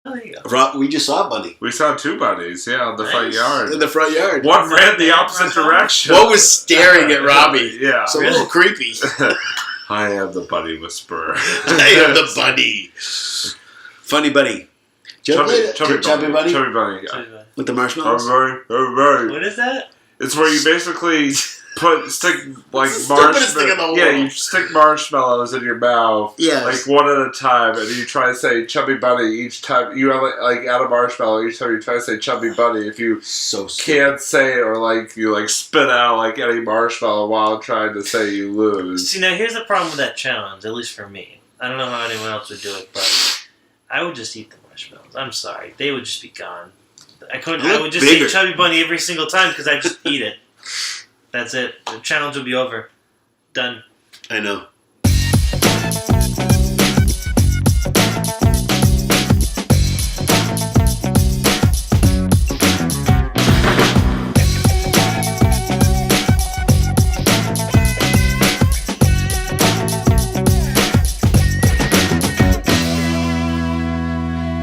Oh, there you go. We just saw a bunny. We saw two bunnies, in the front yard. In the front yard. One ran the opposite direction. One was staring at Robbie. Yeah. It's a little creepy. I am the bunny whisperer. I am the bunny. Funny bunny. Chubby bunny? Chubby bunny, yeah. With the marshmallows? What is that? It's where you basically stick like Stupidest thing in the marshmallows. world. Yeah, you stick marshmallows in your mouth, like one at a time, and you try to say "chubby bunny" each time. You like add a marshmallow each time you try to say "chubby bunny." If you can't say it, or you spit out like any marshmallow while trying to say, you lose. See, now here's the problem with that challenge. At least for me, I don't know how anyone else would do it, but I would just eat the marshmallows. I'm sorry, they would just be gone. I would just say "chubby bunny" every single time because I just eat it. That's it. The challenge will be over. Done. I know.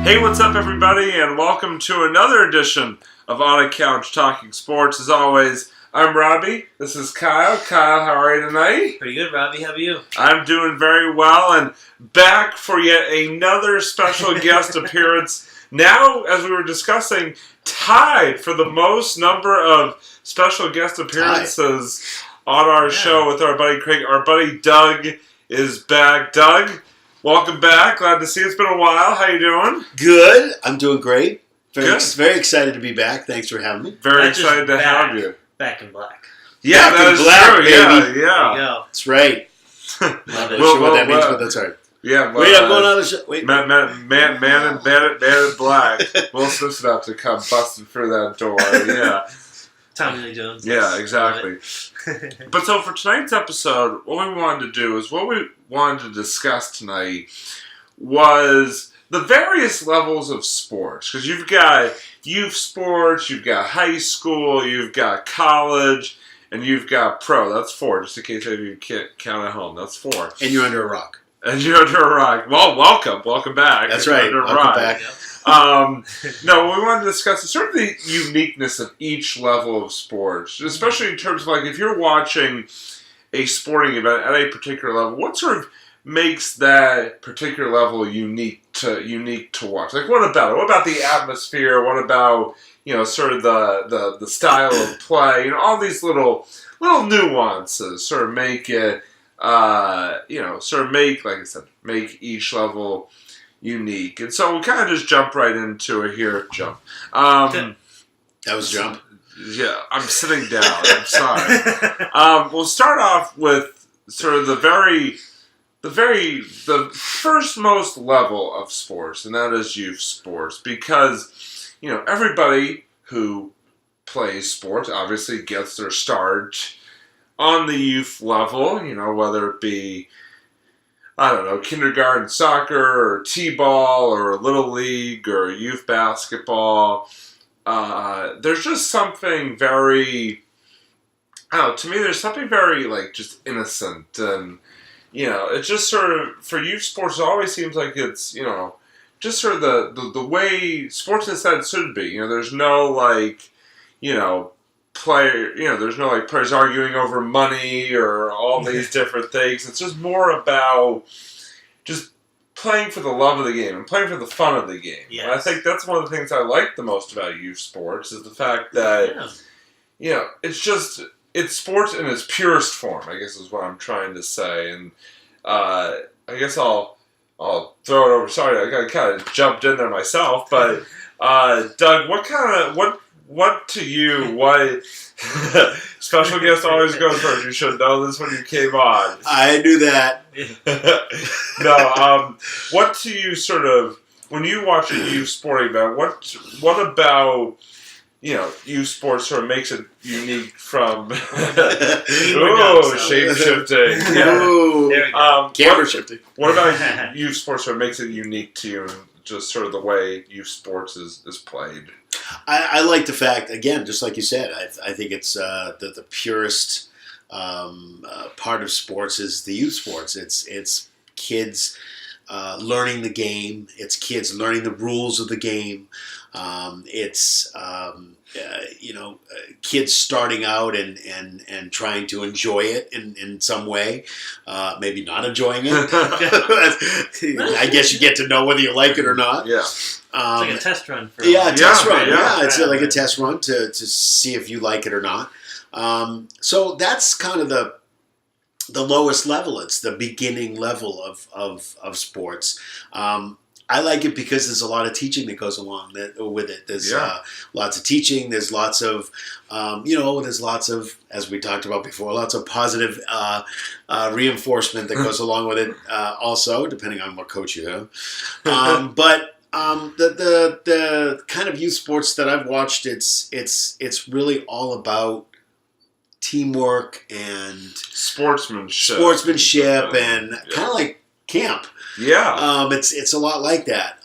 Hey, what's up, everybody, and welcome to another edition of On a Couch Talking Sports. As always, I'm Robbie. This is Kyle. Kyle, how are you tonight? Pretty good, Robbie. How are you? I'm doing very well, and back for yet another special guest appearance. Now, as we were discussing, tied for the most number of special guest appearances on our show with our buddy Craig. Our buddy Doug is back. Doug, welcome back. Glad to see you. It's been a while. How you doing? Good. I'm doing great. Very excited to be back. Thanks for having me. Very excited to have you. Back in black. Yeah, Back that in is black, true. baby. Yeah. There you go. That's right. I'm not sure what that means, but that's all right. Yeah, wait, I'm going on the show. Wait. Man in black. Will Smith's about to come busting through that door. Yeah. Tommy Lee Jones. Yeah, exactly. But so for tonight's episode, what we wanted to discuss tonight was the various levels of sports. Because you've got youth sports, you've got high school, you've got college, and you've got pro. That's 4, just in case any of you can't count at home. That's 4. And you're under a rock. And you're under a rock. Well, welcome back. That's right. Welcome back. No, what we wanted to discuss is sort of the uniqueness of each level of sports, especially in terms of if you're watching a sporting event at a particular level, what sort of makes that particular level unique to watch? What about it? What about the atmosphere? What about sort of the style of play? All these little nuances sort of make it like I said, make each level unique. And so we'll kind of just jump right into it here. That was jump. Yeah, I'm sitting down. I'm sorry. We'll start off with sort of the first most level of sports, and that is youth sports, because everybody who plays sports obviously gets their start on the youth level, whether it be, I don't know, kindergarten soccer or t-ball or little league or youth basketball. There's just something very, to me there's something very just innocent, and it's just sort of, for youth sports it always seems like it's, just sort of the way sports instead should be. There's no there's no players arguing over money or all these different things. It's just more about just playing for the love of the game and playing for the fun of the game. Yes. And I think that's one of the things I like the most about youth sports is the fact that it's sports in its purest form, I guess is what I'm trying to say. And I guess I'll throw it over. Sorry, I kind of jumped in there myself, but Doug, what to you, special guest always goes first. You should know this when you came on. I knew that. No, what to you sort of, when you watch a youth sporting event, what about, youth sports sort of makes it unique from, shape-shifting. Yeah. Camera shifting. What about youth sports sort of makes it unique to you, and just sort of the way youth sports is played? I like the fact, again, just like you said, I think it's the purest part of sports is the youth sports. It's kids learning the game. It's kids learning the rules of the game. It's kids starting out and trying to enjoy it in some way. Maybe not enjoying it. I guess you get to know whether you like it or not. Yeah. It's like a test run. Test run. Yeah, it's like a test run to see if you like it or not. So that's kind of the lowest level. It's the beginning level of sports. I like it because there's a lot of teaching that goes along with it. There's lots of teaching. There's lots of, as we talked about before, lots of positive reinforcement that goes along with it. Also, depending on what coach you have. But the kind of youth sports that I've watched, it's really all about teamwork and sportsmanship, and kind of like camp. Yeah, it's a lot like that.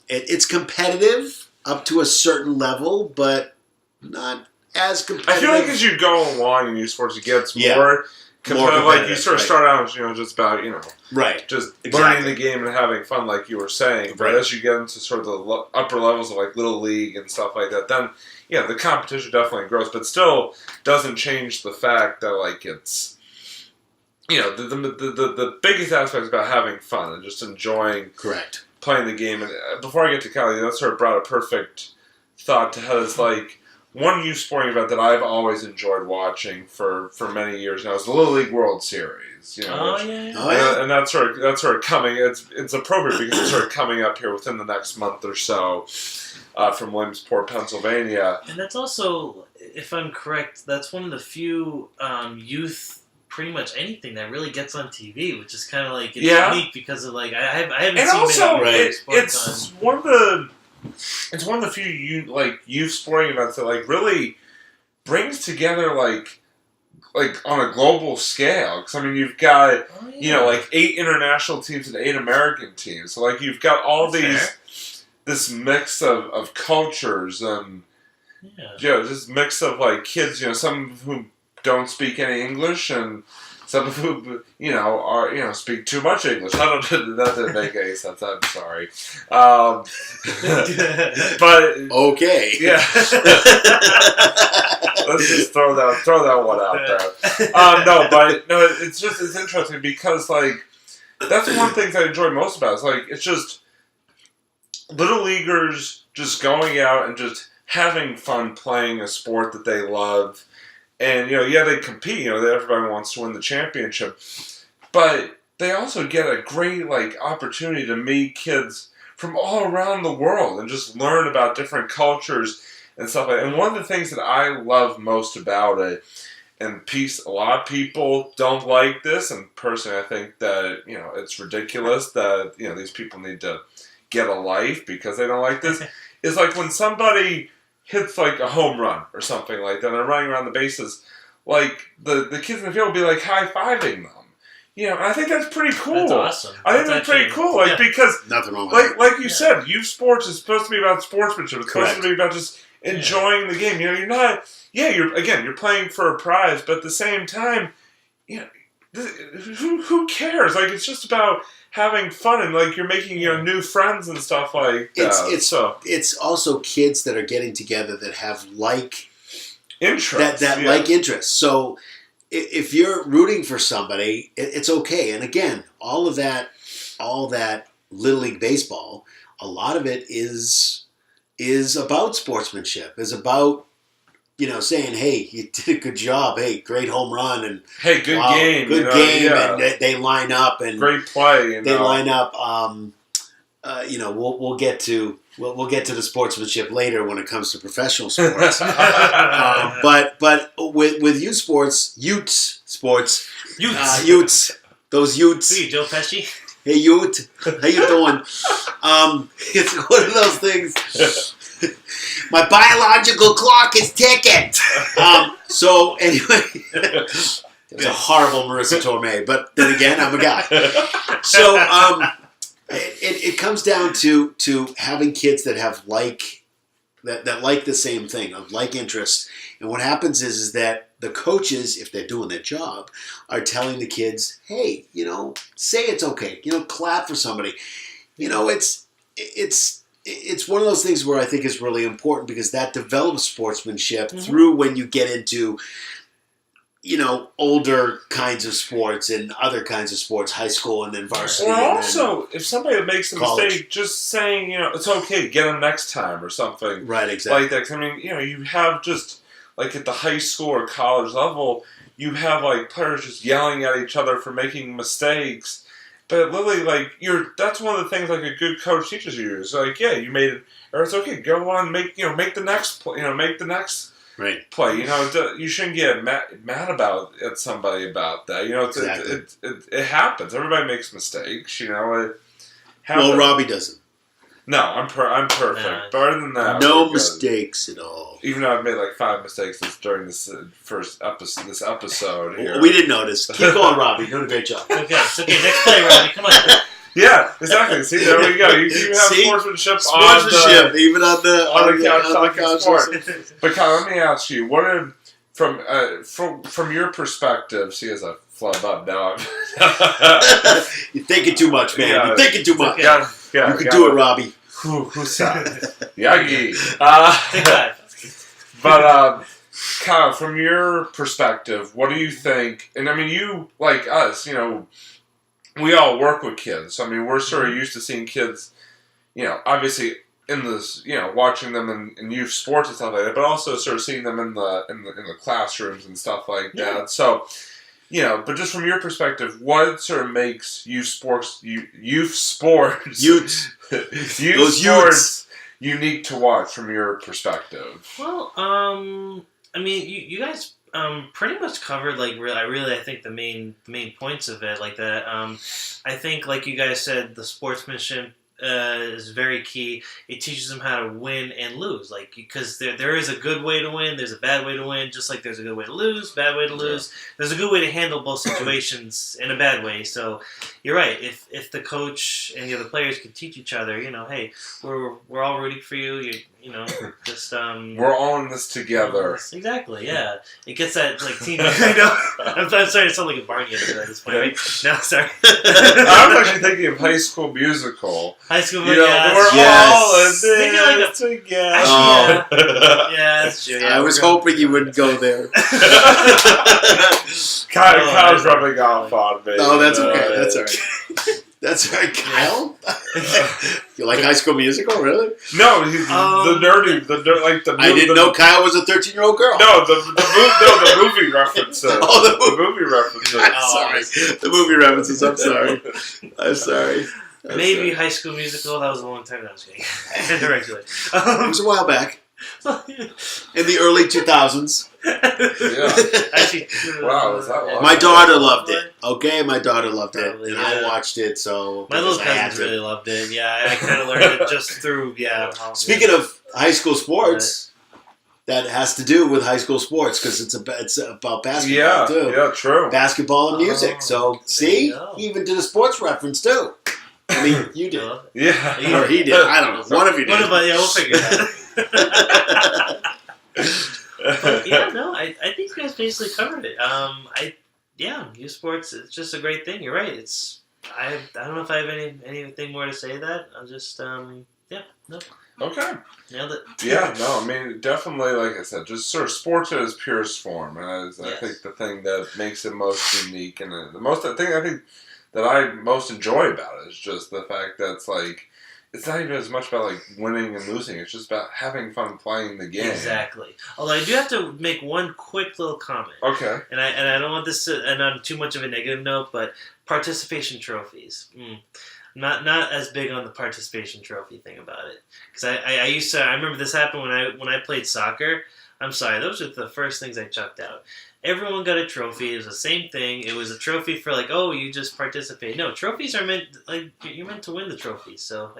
It's competitive up to a certain level, but not as competitive. I feel like as you go along in youth sports, it gets more competitive. Like you sort of start out, just about just learning the game and having fun, like you were saying. But as you get into sort of the upper levels of like little league and stuff like that, then the competition definitely grows, but still doesn't change the fact that like it's. The biggest aspect is about having fun and just enjoying playing the game. And before I get to Kyle, that sort of brought a perfect thought to head. It's like one youth sporting event that I've always enjoyed watching for many years now is the Little League World Series. And that's sort of coming. It's appropriate because it's sort of coming up here within the next month or so from Williamsport, Pennsylvania. And that's also, if I'm correct, that's one of the few youth. Pretty much anything that really gets on TV, which is kind of like unique because of like I haven't and seen also, many it's one of the few youth sporting events that like really brings together like on a global scale. Because I mean, you've got like 8 international teams and 8 American teams. So like you've got all this mix of cultures and this mix of like kids. Some of whom don't speak any English, and some of whom, are speak too much English. That didn't make any sense. I'm sorry, but okay, yeah. Let's just throw that one out there. It's interesting because like that's one thing that I enjoy most about it. It's like it's just little leaguers just going out and just having fun playing a sport that they love. And, they compete, everybody wants to win the championship. But they also get a great, opportunity to meet kids from all around the world and just learn about different cultures and stuff like that. And one of the things that I love most about it, and a lot of people don't like this, and personally I think that, it's ridiculous that, these people need to get a life because they don't like this, is like when somebody hits like a home run or something like that, and they're running around the bases, like the kids in the field will be like high-fiving them. And I think that's pretty cool. That's awesome. I think that's pretty cool, because nothing wrong with that. Like you said, youth sports is supposed to be about sportsmanship. It's supposed to be about just enjoying the game. You're not. You're playing for a prize, but at the same time, who cares? Like it's just about having fun and like you're making new friends and stuff like that. It's also kids that are getting together that have interests. Like interests. So if you're rooting for somebody, it's okay. And again, all that Little League baseball, a lot of it is about sportsmanship. Is about saying, hey, you did a good job. Hey, great home run. And hey, good game. Good game. And they line up. And great play. They line up. We'll get to the sportsmanship later when it comes to professional sports. But with youth sports, those youths. Hey, Joe Pesci. Hey, youth. How you doing? It's one of those things. My biological clock is ticking. So anyway, it was a horrible Marissa Tomei, but then again, I'm a guy. So it comes down to having kids that have that like the same thing, of like interests. And what happens is that the coaches, if they're doing their job, are telling the kids, hey, say it's okay. Clap for somebody. It's one of those things where I think is really important, because that develops sportsmanship through when you get into older kinds of sports and other kinds of sports, high school and then varsity. Or also, if somebody makes a mistake, just saying, it's okay, get them next time or something. Right, exactly. Like that. 'Cause, I mean, you have just, like at the high school or college level, you have like players just yelling at each other for making mistakes. But literally, like, that's one of the things like a good coach teaches you. It's like, yeah, you made it, or it's okay, go on, make the next play, make the next play. You shouldn't get mad at somebody about that. Exactly. It happens. Everybody makes mistakes. It happens. Well, Robbie doesn't. No, I'm perfect. Nah. But other than that, no mistakes at all. Even though I've made like 5 mistakes during this this episode here. We didn't notice. Keep going, Robbie. You're doing a great job. Okay, it's okay. Next play, Robbie. Come on. Yeah, exactly. See, there we go. You have sportsmanship even on the couch talking sport. But Kyle, let me ask you, what are from your perspective? See, as I flub up now. You're thinking too much, man. Yeah. You're thinking too much. Yeah, you can do it, Robbie. Who's that? Yagi. Take 5. But Kyle, from your perspective, what do you think? And I mean, you like us, we all work with kids. So, I mean, we're sort of used to seeing kids, obviously in this, watching them in youth sports and stuff like that, but also sort of seeing them in the classrooms and stuff like that. So, but just from your perspective, what sort of makes youth sports unique to watch from your perspective? Well, I mean, you guys pretty much covered I think the main points of it, like that. I think, like you guys said, the sportsmanship is very key. It teaches them how to win and lose, because there is a good way to win, there's a bad way to win, just like there's a good way to lose, bad way to lose. There's a good way to handle both situations in a bad way. So you're right. If the coach and the other players can teach each other, hey, we're all rooting for you. Just we're all in this together. Exactly. Yeah. It gets that team. I know. I'm sorry to sound like a Barney at this point. Right? No, sorry. I was actually thinking of High School Musical. High School Musical. We're all in this together. Yeah, that's true. Yeah, I was hoping you wouldn't go there. Kyle's rubbing off on me. No, that's okay. That's all right. That's all right, Kyle. You like High School Musical, really? No, he's the nerdy. I didn't know Kyle was a 13-year-old girl. No, the movie references. The movie references. I'm sorry. The movie references. I'm sorry. Maybe High School Musical. That was a long time ago. I was kidding. It was a while back. In the early 2000s. Yeah. Actually, wow, is that long? My daughter loved it. Okay, my daughter loved it. Probably, and yeah. I watched it, so... My little cousins really loved it. Yeah, I kind of learned it just through, Speaking of high school sports, that has to do with high school sports, because it's about basketball, too. Yeah, true. Basketball and music. So, see? He even did a sports reference, too. I mean, you did. Yeah. Or he did. I don't know. One of you did. We'll figure it out. But I think you guys basically covered it. Youth sports, it's just a great thing. You're right. I don't know if I have anything more to say to that. I'll just, no. Okay. Nailed it. Yeah, no, I mean, definitely, like I said, just sort of sports at its purest form. And I think the thing that makes it most unique, and I think that I most enjoy about it is just the fact that it's not even as much about winning and losing. It's just about having fun playing the game. Exactly. Although I do have to make one quick little comment. Okay. And I don't want this to end on too much of a negative note, but participation trophies. Not as big on the participation trophy thing about it, because I remember this happened when I played soccer. I'm sorry, those were the first things I chucked out. Everyone got a trophy. It was the same thing. It was a trophy for you just participate. No, trophies are meant you're meant to win the trophies. So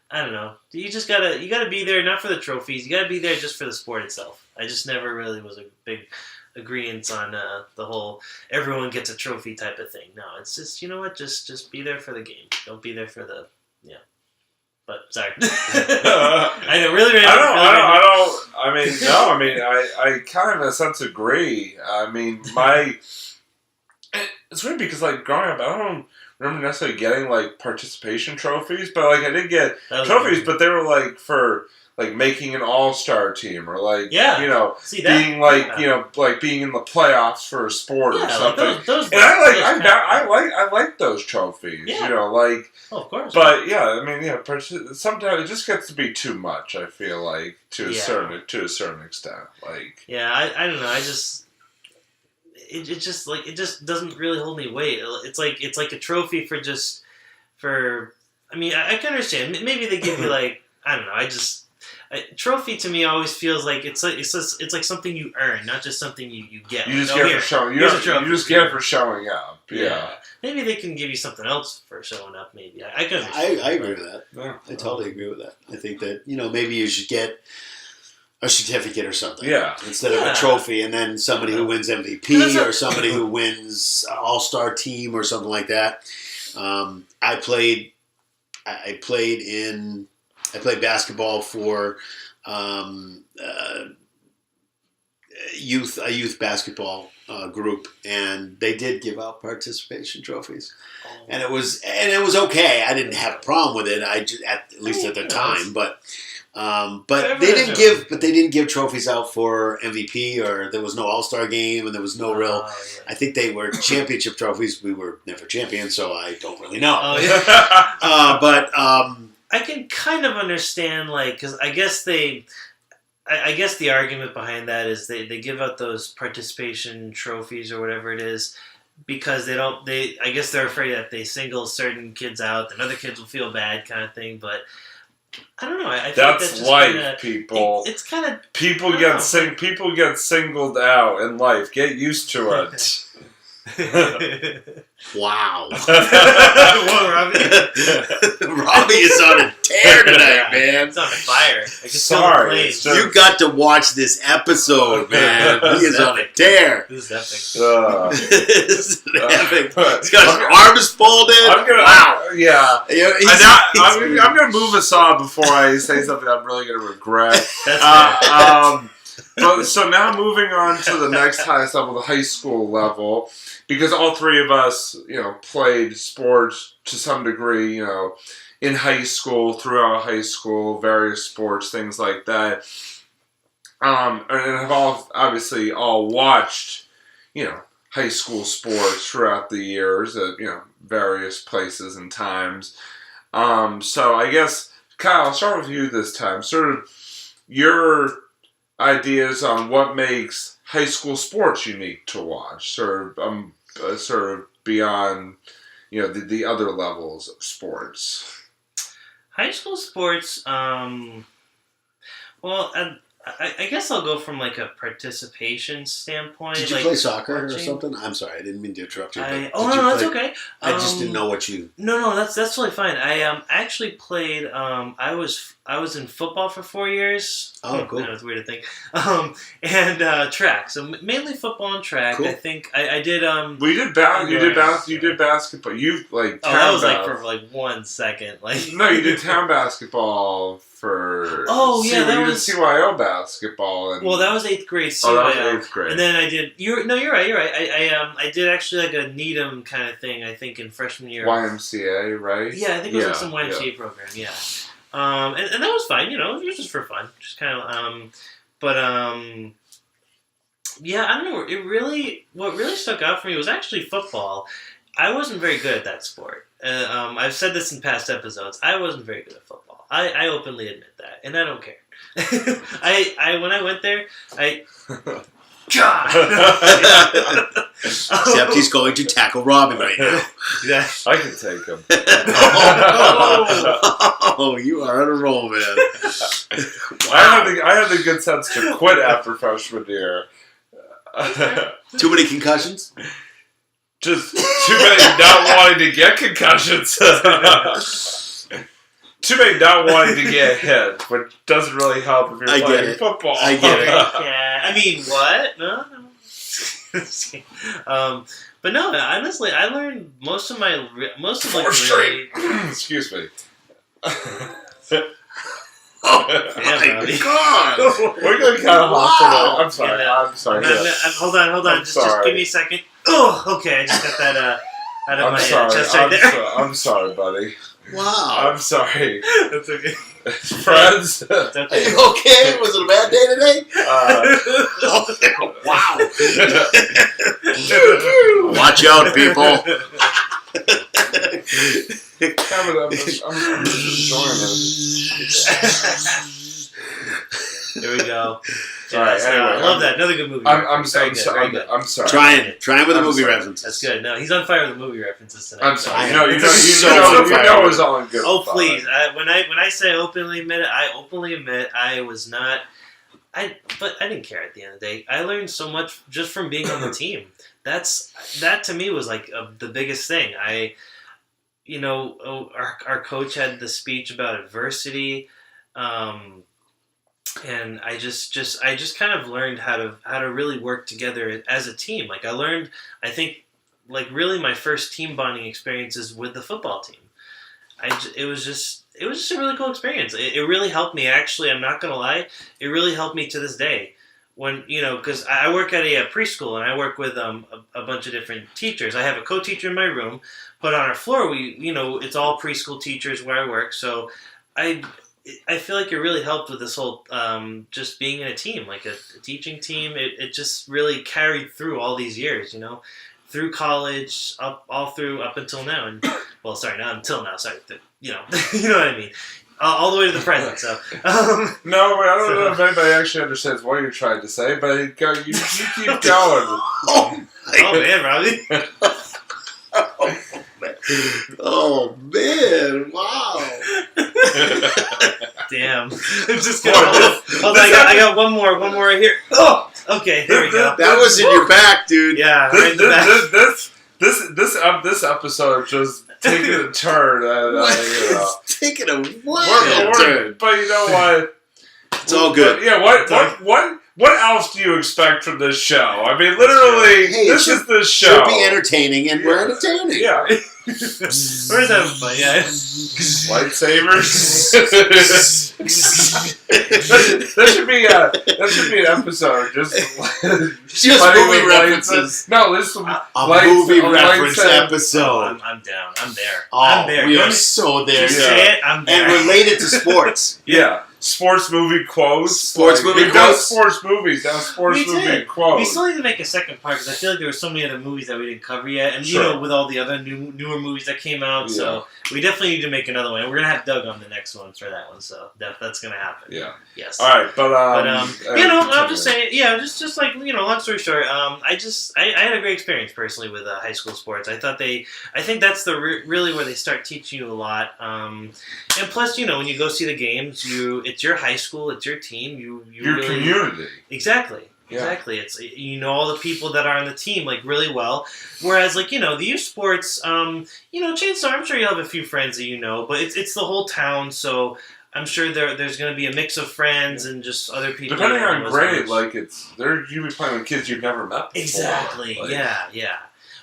I don't know. You gotta be there not for the trophies. You gotta be there just for the sport itself. I just never really was a big agreement on the whole everyone gets a trophy type of thing. No, it's just just be there for the game. Don't be there for the But sorry, I really random. I kind of in a sense agree. I mean, it's weird because like growing up, I don't remember necessarily getting like participation trophies, but like I did get trophies, but they were like for like making an all-star team or like being like like being in the playoffs for a sport or something. Like those and I like those trophies. Yeah. Like of course. But sometimes it just gets to be too much. I feel like to a certain extent. Like I don't know. It just doesn't really hold any weight. It's like a trophy for. I mean, I can understand. Maybe they give you like I don't know. A trophy to me always feels like it's like something you earn, not just something you get. You just get it for showing. You just get it for showing up. Yeah. Maybe they can give you something else for showing up. Maybe I can. I agree with that. Yeah. I totally agree with that. I think that maybe you should get a certificate or something. Yeah. Instead of a trophy, and then somebody who wins MVP or somebody who wins All-Star team or something like that. I played basketball for a youth basketball group, and they did give out participation trophies, and it was okay. I didn't have a problem with it. At least at the time, but they didn't give trophies out for MVP, or there was no All-Star game, and there was no real. I think they were championship trophies. We were never champions, so I don't really know. I can kind of understand, like, because I guess the argument behind that is they give out those participation trophies or whatever it is because I guess they're afraid that if they single certain kids out, then other kids will feel bad, kind of thing. But I don't know. I feel that's life, people. It's kind of people get singled out in life. Get used to it. Wow. Robbie is on a tear tonight, man. It's on fire. Sorry. You got to watch this episode, man. He is on a tear. This is epic. He's got his arms folded. I'm gonna move us on before I say something I'm really gonna regret. So now moving on to the next highest level, the high school level, because all three of us, played sports to some degree, in high school, throughout high school, various sports, things like that. And have obviously all watched, high school sports throughout the years at, various places and times. So I guess, Kyle, I'll start with you this time. Sort of your ideas on what makes high school sports unique to watch, sort of beyond, the other levels of sports. High school sports, I guess I'll go from like a participation standpoint. Did you play soccer or something? I'm sorry, I didn't mean to interrupt you. That's okay. I just didn't know what you. No, that's totally fine. I actually played. I was in football for 4 years. Oh, cool. That's weird to think. And track. So mainly football and track. Cool. I think I did. Well, you did basketball. You like. That was like for like 1 second. Like no, you did town basketball for. Oh yeah, that was CYO basketball. And, well, that was 8th grade. CYO. That was 8th grade. And then I did. You're right. I did actually like a Needham kind of thing. I think in freshman year. YMCA, right? Yeah, I think it was like some YMCA program. Yeah. And that was fine. It was just for fun. Just kind of. Yeah, I don't know. What really stuck out for me was actually football. I wasn't very good at that sport. I've said this in past episodes. I wasn't very good at football. I openly admit that, and I don't care. When I went there, God. Except he's going to tackle Robbie right now. Yeah. I can take him. Oh, you are on a roll, man. Wow. I had the good sense to quit after freshman year. Too many concussions? Just too many not wanting to get concussions. Too many not wanting to get hit, which doesn't really help if you're playing football. I get it. Yeah. I mean, what? No. But no, honestly, I learned most of Fourth straight. Excuse me. Damn, my God. We're going kind of hot tonight. I'm sorry. Yeah. I'm sorry. Hold on. Just give me a second. Oh, okay. I just got that out of my chest right there. I'm sorry, buddy. Wow. I'm sorry. That's okay. Friends. It's Are okay. you okay? Was it a bad day today? Wow. Watch out, people. I'm just enjoying Here we go. All right, anyway, I love that. Another good movie. I'm Very sorry. good. I'm sorry. Trying with the I'm movie sorry. references. That's good. No, he's on fire with the movie references tonight. I'm sorry. You know on it's all in good. Oh fun. please! When I say openly admit it, I openly admit I was not. But I didn't care at the end of the day. I learned so much just from being on the team. That to me was like the biggest thing. Our coach had the speech about adversity, and I just kind of learned how to really work together as a team. Like I think really my first team bonding experiences with the football team. It was just a really cool experience. It really helped me. Actually, I'm not gonna lie, it really helped me to this day. When because I work at a preschool and I work with a bunch of different teachers. I have a co-teacher in my room, but on our floor it's all preschool teachers where I work. So I feel like it really helped with this whole just being in a team, like a teaching team. It just really carried through all these years, through college, up until now, and well, sorry, not until now. Sorry, you know what I mean. All the way to the present. So no, I don't know if anybody actually understands what you're trying to say, but you keep going. Oh man, Robbie. Oh man! Wow. Damn. Just hold on. I got one more right here. Oh, okay. Here we go. That was in your back, dude. Yeah. Right in the back. This episode just taking a turn. Taking a turn. But you know what? It's all good. Yeah. What else do you expect from this show? I mean, literally, this is the show. Should be entertaining, and we're entertaining. Yeah. We're just having fun. Yeah. Lightsabers. that should be an episode. Just movie references. No, this is a movie reference episode. I'm down. I'm there. Oh, I'm there. we are so there. Say it. I'm there. And related to sports. Yeah. Sports movie quotes. Sports movie we've quotes. Done sports movies. Now sports movie quotes. We still need to make a second part because I feel like there were so many other movies that we didn't cover yet, and with all the other newer movies that came out, so we definitely need to make another one. And we're gonna have Doug on the next one for that one, so that's gonna happen. Yeah. Yes. All right, but I'm just saying, just like long story short, I had a great experience personally with high school sports. I think that's really where they start teaching you a lot, and plus when you go see the games, it's your high school, it's your team, your really, community. Exactly. Yeah. Exactly. It's all the people that are on the team really well. Whereas the youth sports, chances are I'm sure you'll have a few friends that but it's the whole town, so I'm sure there's going to be a mix of friends and just other people. Depending on grade, they're usually playing with kids you've never met before. Exactly. Yeah.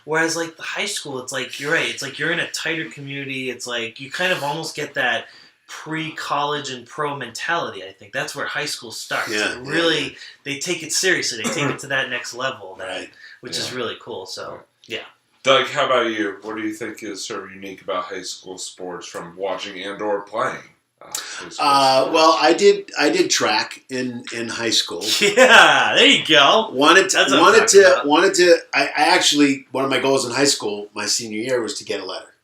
Whereas the high school, it's you're right. It's you're in a tighter community. It's you kind of almost get that pre-college and pro mentality. I think that's where high school starts. Yeah, they take it seriously. They take it to that next level, which is really cool. So, yeah. Doug, how about you? What do you think is sort of unique about high school sports from watching and/or playing? Well, I did track in high school. Yeah, there you go. Wanted to. I actually, one of my goals in high school, my senior year, was to get a letter.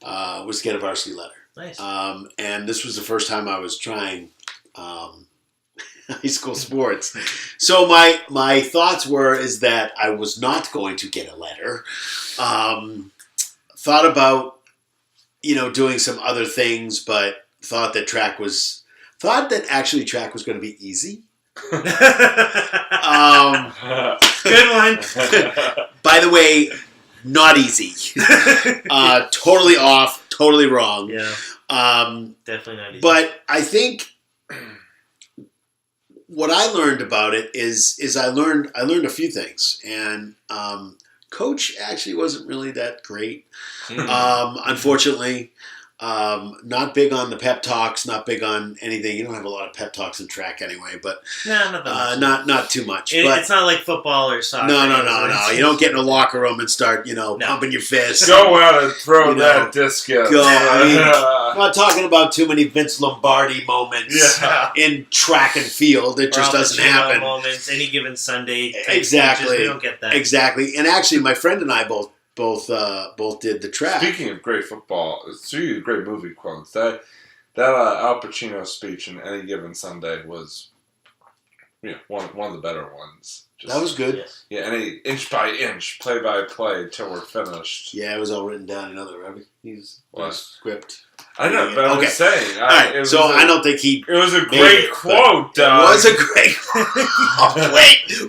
Was to get a varsity letter. Nice. And this was the first time I was trying high school sports. So my thoughts is that I was not going to get a letter. Thought about doing some other things, but thought that track was going to be easy. Good one. By the way, not easy. Totally off. Totally wrong. Yeah. Definitely not easy. But I think what I learned about it is I learned a few things, and coach actually wasn't really that great. Unfortunately, Not big on the pep talks. Not big on anything. You don't have a lot of pep talks in track anyway, but not too much. It's not like football or soccer. No. You don't get in the locker room and start, pumping your fists. Go out and throw that discus. I'm not talking about too many Vince Lombardi moments in track and field. It just doesn't happen. Moments, any given Sunday. Exactly. We don't get that. Exactly. And actually, my friend and I both did the track. Speaking of great football, speaking of great movie quotes, that Al Pacino speech in Any Given Sunday was one of the better ones. That was good. Yeah, any inch by inch, play by play, till we're finished. Yeah, it was all written down. Robbie. He's script. I know, but I'm just saying. I don't think he. It was a great quote. It was a great quote.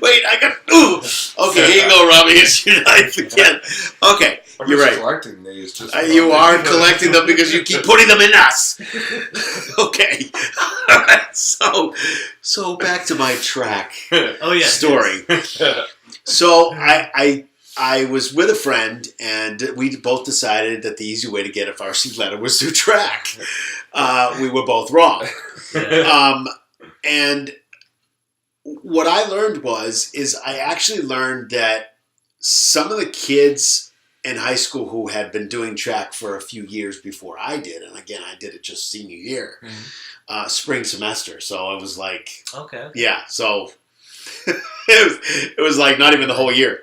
Wait, I got. Ooh. Okay, here you go, Robbie. It's your knife again. Okay, you're right. Collecting these. You are collecting them because you keep putting them in us. Okay. All right. So back to my track. Story. So I was with a friend, and we both decided that the easy way to get a varsity letter was through track. We were both wrong. And what I learned is I actually learned that some of the kids in high school who had been doing track for a few years before I did, and again, I did it just senior year, spring semester. So I was like, okay. Yeah, so it was like not even the whole year.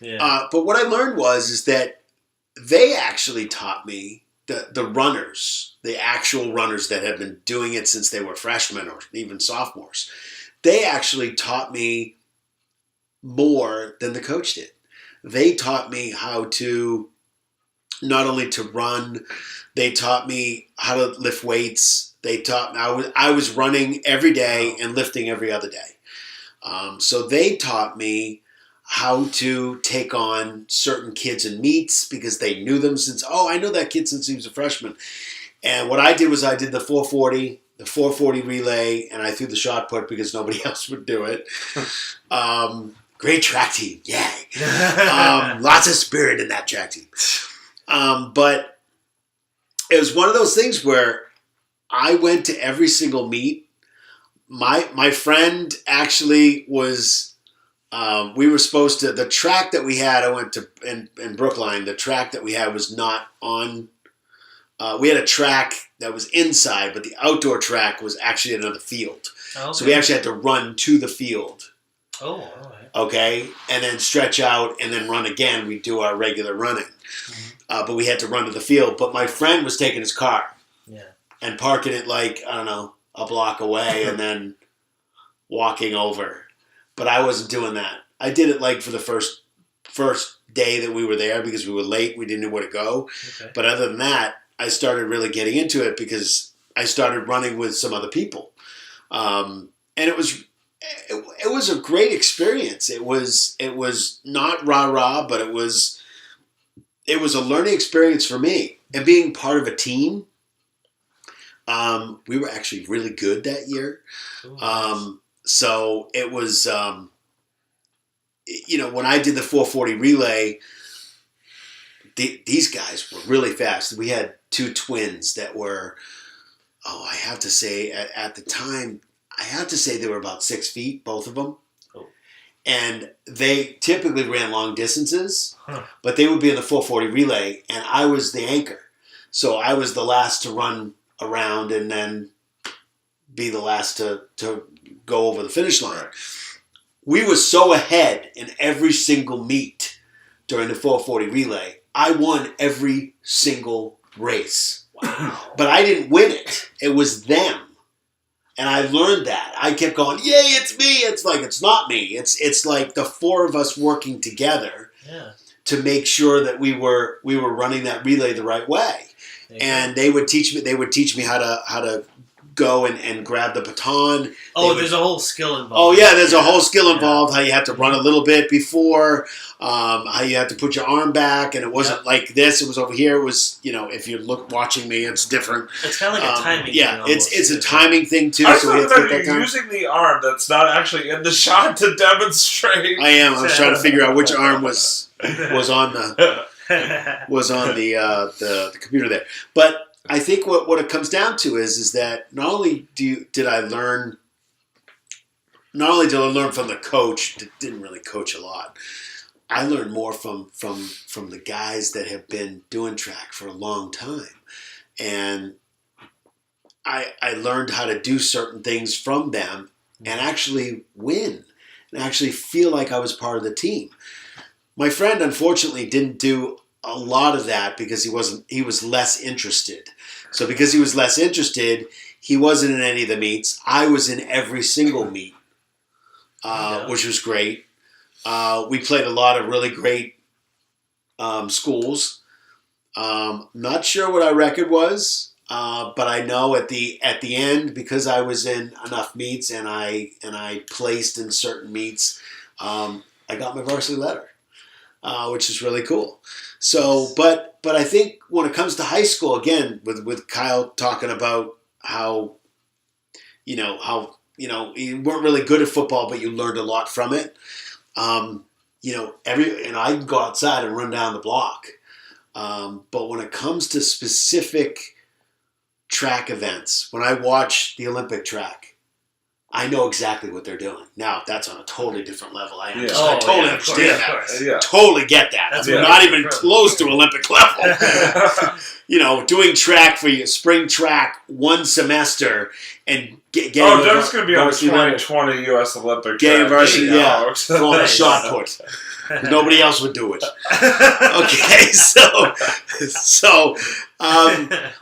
Yeah. But what I learned is that they actually taught me, the runners, the actual runners that have been doing it since they were freshmen or even sophomores, they actually taught me more than the coach did. They taught me how to, not only to run, they taught me how to lift weights. They taught me, I was running every day and lifting every other day. So they taught me how to take on certain kids in meets because they knew them I know that kid since he was a freshman. And what I did was I did the 440 relay, and I threw the shot put because nobody else would do it. Great track team, yay. Lots of spirit in that track team. But it was one of those things where I went to every single meet. My friend actually was... we were supposed to, the track that we had, I went to, in Brookline, the track that we had was not on, we had a track that was inside, but the outdoor track was actually another field. Okay. So we actually had to run to the field. Oh, all right. Okay, and then stretch out and then run again. We do our regular running. Mm-hmm. But we had to run to the field. But my friend was taking his car and parking it a block away and then walking over. But I wasn't doing that. I did it for the first day that we were there because we were late. We didn't know where to go. Okay. But other than that, I started really getting into it because I started running with some other people. And it was a great experience. It was not rah-rah, but it was a learning experience for me. And being part of a team, we were actually really good that year. So it was, when I did the 440 relay, these guys were really fast. We had two twins that were, I have to say, at the time, they were about 6 feet, both of them. Oh. And they typically ran long distances, but they would be in the 440 relay, and I was the anchor. So I was the last to run around and then be the last to go over the finish line. We were so ahead in every single meet during the 440 relay. I won every single race. Wow. But I didn't win it. It was them. And I learned that. I kept going, yay, it's me. It's like, it's not me. It's like the four of us working together to make sure that we were running that relay the right way. And they would teach me how to go and grab the baton. There's a whole skill involved. Oh, yeah, there's a whole skill involved. How you have to run a little bit before, how you have to put your arm back, and it wasn't like this. It was over here. It was, if you look watching me, it's different. It's kind of like a timing thing. Yeah, it's a timing thing, too. I thought that you're using the arm that's not actually in the shot to demonstrate. I am. I was trying to figure out which arm was on the computer there. But I think what it comes down to is that not only did I learn from the coach that didn't really coach a lot. I learned more from the guys that have been doing track for a long time, and I learned how to do certain things from them and actually win and actually feel like I was part of the team. My friend, unfortunately, didn't do a lot of that because he was less interested. So because he was less interested, he wasn't in any of the meets. I was in every single meet, which was great. We played a lot of really great schools. Not sure what our record was, but I know at the end, because I was in enough meets and I placed in certain meets, I got my varsity letter, which is really cool. So, but I think when it comes to high school, again, with Kyle talking about how you weren't really good at football, but you learned a lot from it. I can go outside and run down the block. But when it comes to specific track events, when I watch the Olympic track, I know exactly what they're doing. Now, that's on a totally different level. I totally understand that. Yeah. Totally get that. That's not even close to Olympic level. Doing track for your spring track one semester and getting Doug's going to be on the 2020 U.S. Olympic getting varsity, throwing a shot put. Nobody else would do it. Okay, so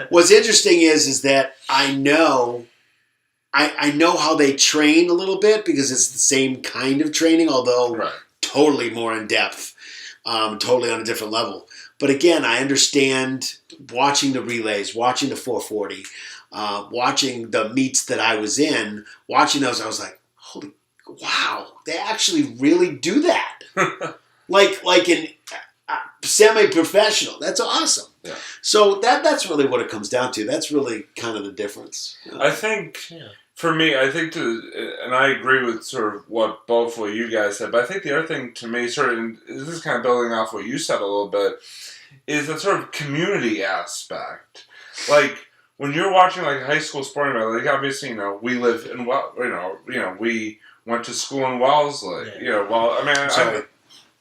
what's interesting is that I know how they train a little bit because it's the same kind of training, although totally more in depth, totally on a different level. But again, I understand watching the relays, watching the 440, watching the meets that I was in, watching those, I was like, holy, wow, they actually really do that. like in semi-professional. That's awesome. Yeah. So that's really what it comes down to. That's really kind of the difference. I think, for me, and I agree with sort of what you guys said, but I think the other thing to me, sort of, and this is kind of building off what you said a little bit, is the sort of community aspect. Like, when you're watching like a high school sporting event, like obviously, we live in we went to school in Wellesley. Sorry.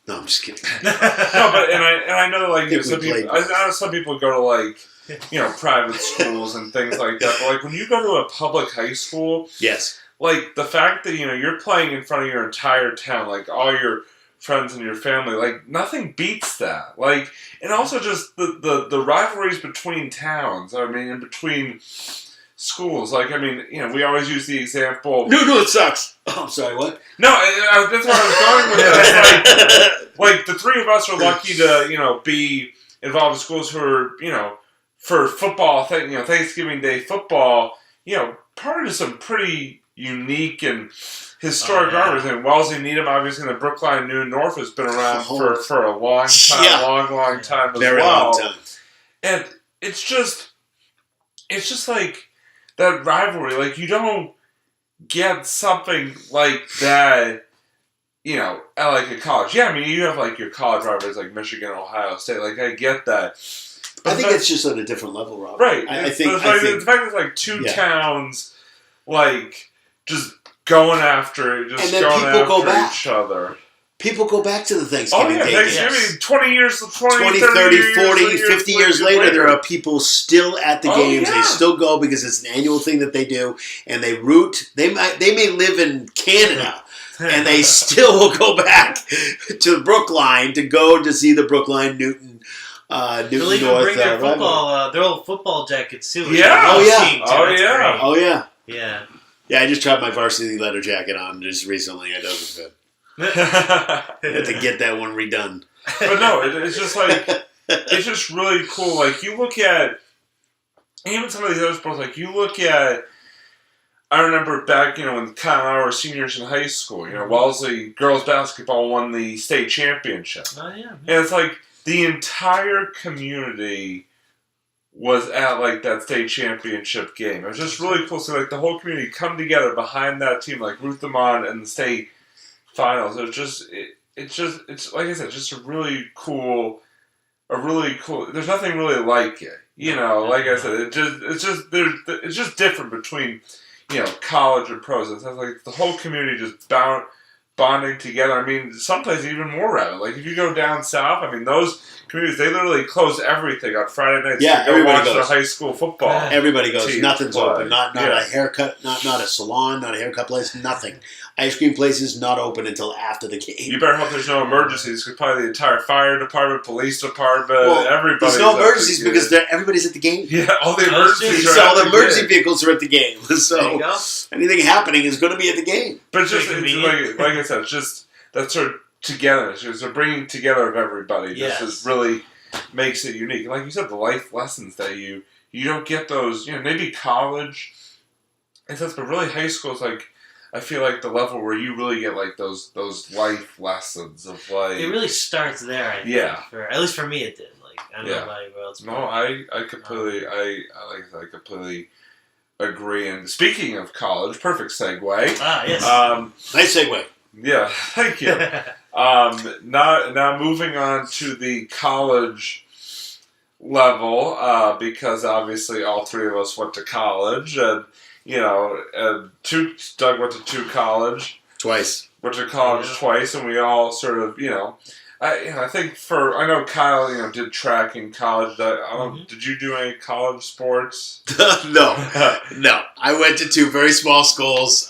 No, I'm just kidding. No, but I know like some people go to like private schools and things like that. But like when you go to a public high school, yes, like the fact that you're playing in front of your entire town, like all your friends and your family, like nothing beats that. Like, and also just the rivalries between towns. I mean, in between schools. Like, I mean, we always use the example. No, it sucks. Oh, I'm sorry, what? No, that's where I was going with this. Like, the three of us are lucky to, be involved in schools who are, for football, Thanksgiving Day football, part of some pretty unique and historic rivalries. And Wellesley Needham, obviously, in the Brookline New North has been around for a long time, long time as Very well. Long time. And it's just like that rivalry. Like, you don't get something like that, at like a college. Yeah, I mean, you have like your college rivalries like Michigan, Ohio State. Like, I get that. But I think it's just on a different level, Rob. Right. I think the fact that it's like two towns, like, just going after each other. People go back to the Thanksgiving Day games. Thanksgiving, 20 years, 20, 30, 40, 50 years later, there are people still at the games. Yeah. They still go because it's an annual thing that they do, and they root. They may live in Canada, and they still will go back to Brookline to go to see the Brookline Newton. They'll even bring their their old football jackets too. Yeah. Oh yeah. Yeah. Yeah, I just tried my varsity leather jacket on just recently. It doesn't fit. I had to get that one redone. But no, it's just like, it's just really cool. Like, you look at, even some of these other sports, like, you look at, I remember back, when Kyle and I were seniors in high school, Wellesley girls basketball won the state championship. Oh, yeah. And it's like, the entire community was at, like, that state championship game. It was just really cool. So, like, the whole community come together behind that team, like, root them on in the state finals. It's like I said, just a really cool. There's nothing really like it. Like I said, it's just different between college and pros. It's like the whole community just bonding together. I mean, some places even more rabid. Like if you go down south, I mean, those communities, they literally close everything on Friday nights to go watch the high school football. Everybody goes. Nothing's open. Not a haircut. Not a salon. Not a haircut place. Nothing. Ice cream places not open until after the game. You better hope there's no emergencies, because probably the entire fire department, police department, everybody. There's no emergencies because every's at the game. Yeah, all the emergencies are all the emergency vehicles are at the game. So anything happening is going to be at the game. But just like I said, it's just that sort of togetherness. It's a bringing together of everybody. Just really makes it unique. Like you said, the life lessons that you don't get those. Maybe college, but really high school is like. I feel like the level where you really get like those life lessons of like. It really starts there. I think, at least for me, it did. Like I don't know about anybody else. No, I completely I completely agree. And speaking of college, perfect segue. Yes. Nice segue. Yeah, thank you. Now moving on to the college level, because obviously all three of us went to college, and Doug went to twice. Went to college twice, and we all sort of, I think I know Kyle, did track in college. Did you do any college sports? No. I went to two very small schools.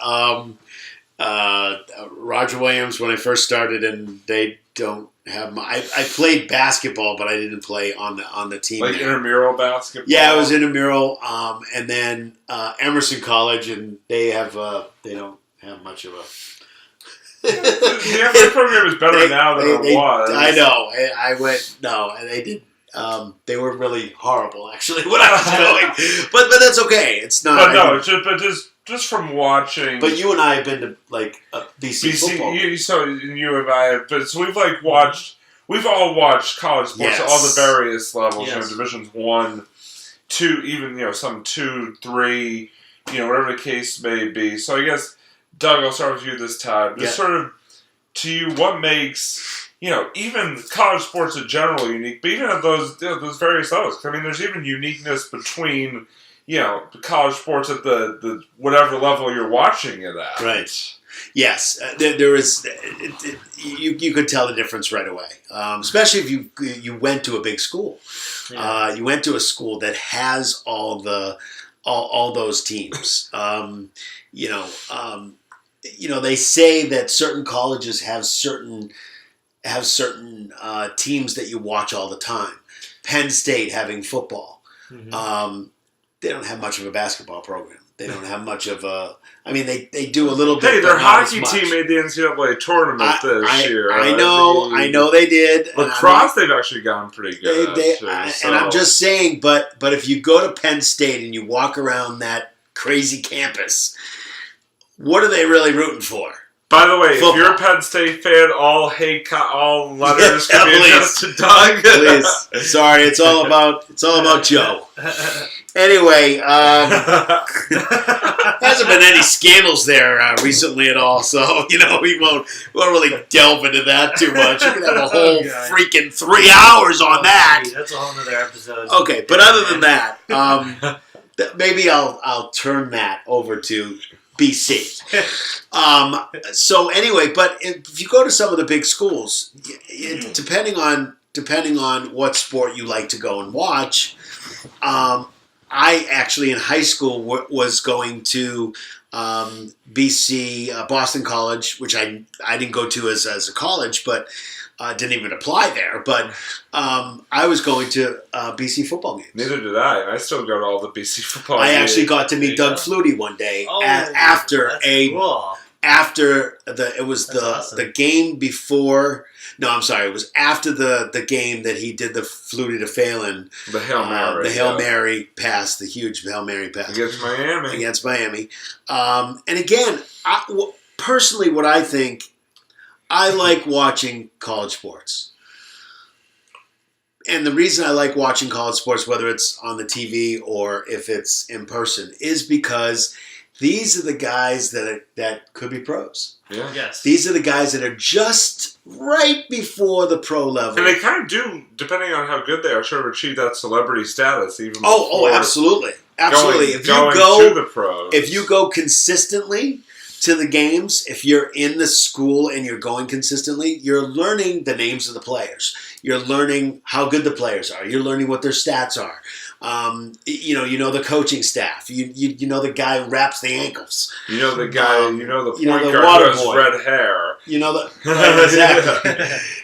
Roger Williams when I first started, and they don't have I played basketball, but I didn't play on the team. Like intramural basketball. Yeah, it was intramural, and then Emerson College, and they don't have much of a. The program is better now than it was. I know. I went and they did. They were really horrible, actually, when I was going. But that's okay. It's not. But no, just from watching. But you and I have been to BC football. You and I have been. So we've all watched college sports at all the various levels. Divisions 1, 2, even some 2, 3, whatever the case may be. So I guess Doug, I'll start with you this time. Just sort of to you, what makes even college sports in general unique, but even at those various levels. I mean, there's even uniqueness between. College sports at the whatever level you're watching it at. Right. Yes. There is. You could tell the difference right away, especially if you went to a big school. Yeah. You went to a school that has all those teams. They say that certain colleges have certain teams that you watch all the time. Penn State having football. Mm-hmm. They don't have much of a basketball program. They don't have much of a. I mean, they do a little bit. Hey, their hockey team made the NCAA tournament this year. I know they did. Lacrosse, they've actually gotten pretty good. And I'm just saying, but if you go to Penn State and you walk around that crazy campus, what are they really rooting for? By the way, football. If you're a Penn State fan, all letters can be addressed to Doug. Please, sorry, it's all about Joe. Anyway, hasn't been any scandals there recently at all, so we won't really delve into that too much. You can have a whole freaking 3 hours on that. That's a whole other episode. Okay, but other than that, maybe I'll turn that over to BC. So anyway, but if you go to some of the big schools, depending on what sport you like to go and watch, I actually in high school was going to BC Boston College, which I didn't go to as a college, but didn't even apply there. But I was going to BC football games. Neither did I. I still go to all the BC football games. I actually got to meet Doug Flutie one day after the game before. No, I'm sorry. It was after the game that he did the Flutie to Phelan. The Hail Mary. The Hail Mary pass, the huge Hail Mary pass. Against Miami. And again, personally, what I think, I like watching college sports. And the reason I like watching college sports, whether it's on the TV or if it's in person, is because These are the guys that could be pros. Yeah. Yes. These are the guys that are just right before the pro level. And they kind of do, depending on how good they are, sort of achieve that celebrity status even Oh, absolutely. Absolutely. Going to the pros. If you go consistently to the games, if you're in the school and you're going consistently, you're learning the names of the players. You're learning how good the players are. You're learning what their stats are. You know the coaching staff. You know the guy who wraps the ankles. You know the guy. You know the point the guard who has boy. red hair. You know the right, exactly.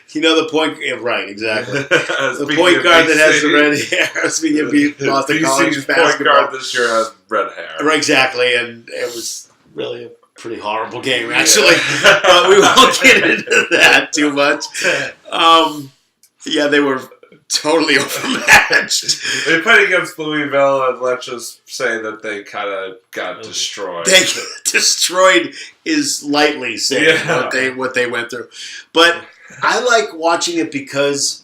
You know the point. Right, exactly. The point guard that has the red hair. Speaking of Boston College basketball, point guard this year has red hair. Right, exactly, and it was really a pretty horrible game, actually. But we won't get into that too much. Yeah, they were totally overmatched. They played against Louisville, and let's just say that they kind of got destroyed. They destroyed is lightly saying what they went through. But I like watching it because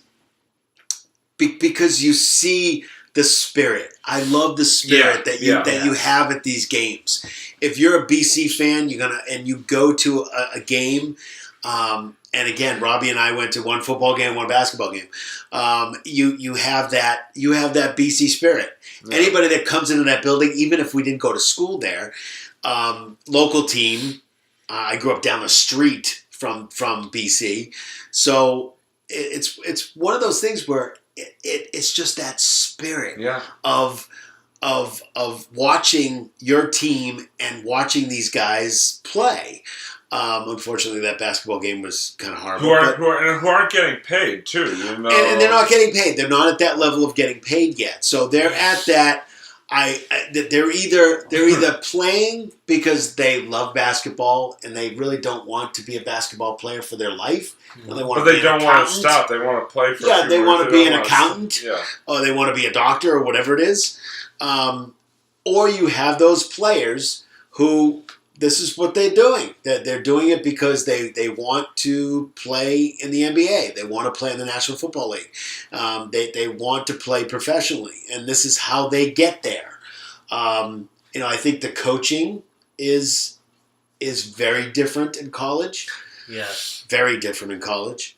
you see the spirit. I love the spirit that you have at these games. If you're a BC fan, you go to a game. And again, Robbie and I went to one football game, one basketball game. You have that BC spirit. Yeah. Anybody that comes into that building, even if we didn't go to school there, local team. I grew up down the street from BC, so it's one of those things where it's just that spirit of watching your team and watching these guys play. Unfortunately, that basketball game was kind of horrible. Who aren't getting paid too, you know? And they're not getting paid. They're not at that level of getting paid yet. So they're at that. They're either playing because they love basketball and they really don't want to be a basketball player for their life. And they want but they don't want to stop. They want to play for. Yeah, they want to be an accountant. Or they want to be a doctor or whatever it is. Or you have those players who. This is what they're doing. They're doing it because they want to play in the NBA. They want to play in the National Football League. They want to play professionally, and this is how they get there. I think the coaching is very different in college. Yes, very different in college.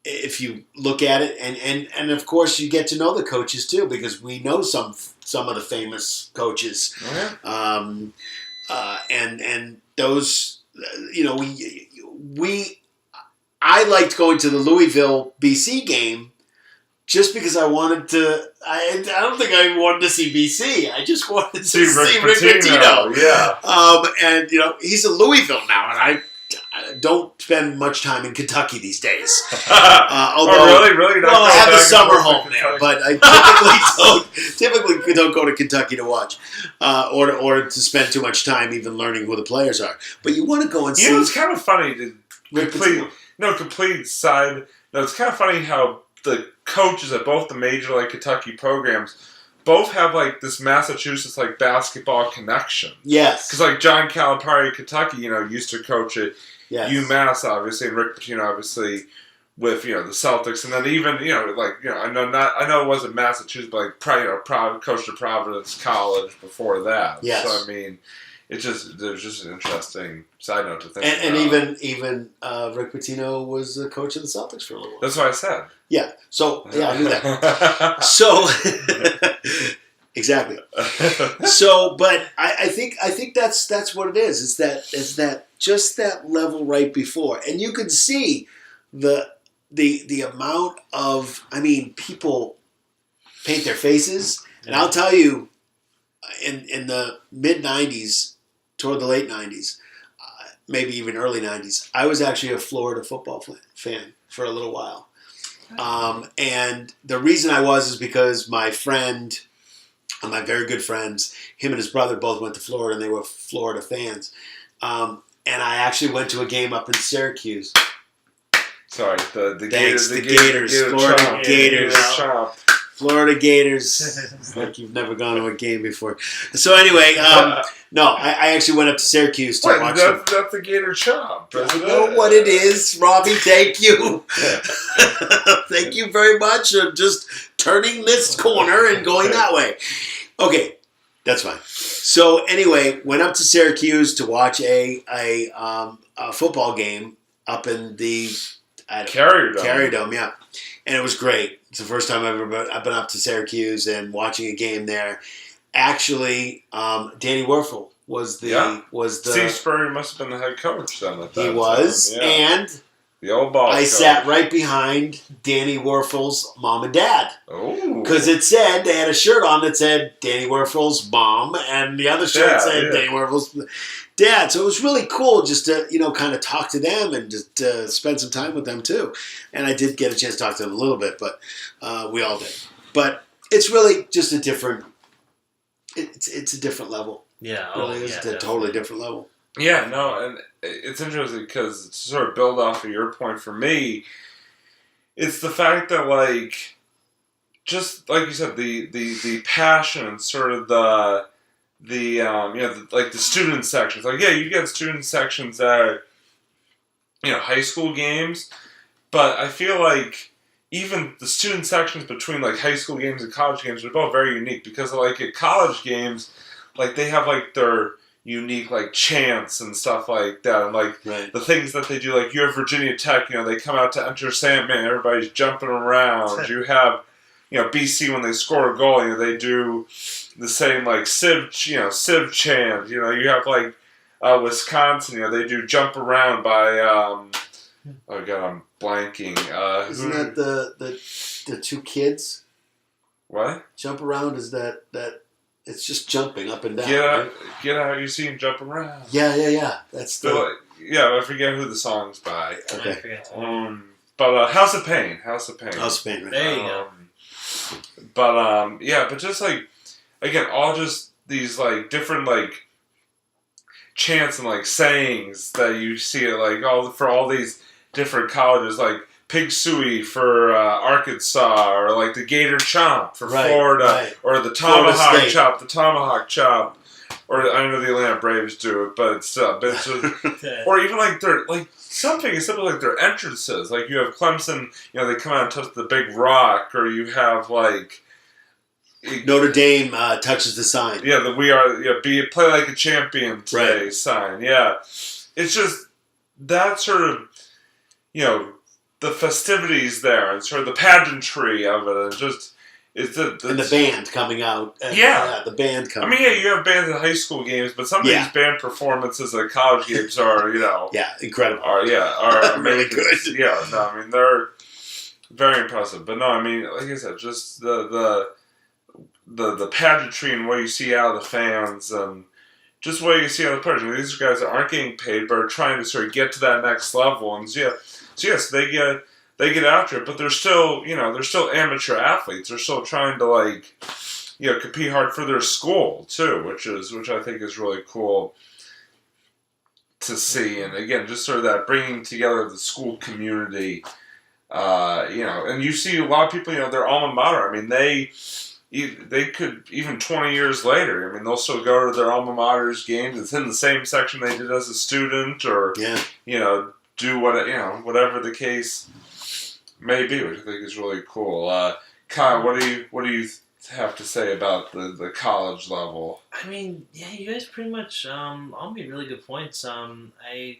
If you look at it, and of course you get to know the coaches too, because we know some of the famous coaches. Oh, yeah. And those, I liked going to the Louisville BC game just because I wanted to. I don't think I wanted to see BC. I just wanted to see Rick Pitino. Yeah. And he's in Louisville now, and I don't spend much time in Kentucky these days. Although, really? Well, I have the summer home there, but I typically don't go to Kentucky to watch, or to spend too much time even learning who the players are. But you want to go and see. It's kind of funny to complete side. No, it's kind of funny how the coaches at both the major Kentucky programs both have this Massachusetts basketball connection. Yes, because John Calipari, Kentucky, used to coach at UMass, obviously, and Rick Pitino, obviously, with the Celtics, and then even I know it wasn't Massachusetts, but coached at Providence College before that. Yes. So I mean, there's just an interesting side note to think about. And even Rick Pitino was the coach of the Celtics for a little while. That's what I said. Yeah. So I knew that. So exactly. So, but I think that's what it is. It's that just that level right before, and you can see the amount of people paint their faces, and I'll tell you, in the mid '90s, toward the late '90s, maybe even early '90s, I was actually a Florida football fan for a little while. And the reason I was is because my friend, my very good friends, him and his brother both went to Florida, and they were Florida fans. And I actually went to a game up in Syracuse. Sorry, the Gators, Florida Gators. Florida Gators. Like you've never gone to a game before. So anyway, no, I actually went up to Syracuse to watch them. That's the Gator Chop. I know what it is, Robbie. Thank you. Thank you very much for just turning this corner and going that way. Okay, That's fine. So anyway, went up to Syracuse to watch a football game up in the Carrier Dome, yeah. And it was great. It's the first time I've been up to Syracuse and watching a game there. Actually, Danny Werfel was the Steve Spurrier must have been the head coach then at that He was, time. Yeah. and the old boss. I sat right behind Danny Werfel's mom and dad. Oh, because they had a shirt on that said Danny Werfel's mom, and the other shirt said Danny Werfel's dad. So it was really cool just to kind of talk to them and just spend some time with them too. And I did get a chance to talk to them a little bit, but we all did. But it's really just a different. It's a different level. Yeah, It's a totally different level. Yeah, no, and it's interesting because to sort of build off of your point for me, it's the fact that just like you said, the passion and sort of the student sections. You get student sections at high school games, but I feel like even the student sections between high school games and college games are both very unique because at college games, they have their unique chants and stuff like that, and the things that they do. You have Virginia Tech, they come out to Enter Sandman, everybody's jumping around. You have BC when they score a goal, they do the same Civ chant. You have Wisconsin, they do jump around by oh god, I'm blanking. Isn't that the two kids? What? Jump around is that it's just jumping up and down. Get out! You see him jump around. Yeah. That's the. I forget who the song's by. Okay. But House of Pain. Right? There you go. But but just again, all just these different chants and sayings that you see at for all these different colleges, Pig Suey for Arkansas, or the Gator Chomp for Florida, or the Tomahawk Chop, or I know the Atlanta Braves do it, but still, or even their something as simple their entrances. You have Clemson, they come out and touch the big rock, or you have Notre Dame touches the sign. Yeah, play like a champion today sign. Yeah, it's just that sort of the festivities there and sort of the pageantry of it, and just and the band coming out. The band coming. I mean, you have bands at high school games, but some of these band performances at college games are incredible. Are really good. Yeah, no, I mean they're very impressive. But no, I mean, like I said, just the pageantry and what you see out of the fans and just what you see out of the players. I mean, these guys that aren't getting paid but are trying to sort of get to that next level, and So yes, they get after it, but they're still amateur athletes. They're still trying to compete hard for their school too, which I think is really cool to see. And again, just sort of that bringing together of the school community. And you see a lot of people, their alma mater. I mean, they could even 20 years later. I mean, they'll still go to their alma mater's games. It's in the same section they did as a student, or do whatever the case may be, which I think is really cool. Kyle, what do you have to say about the college level? I mean, yeah, you guys pretty much all made really good points. I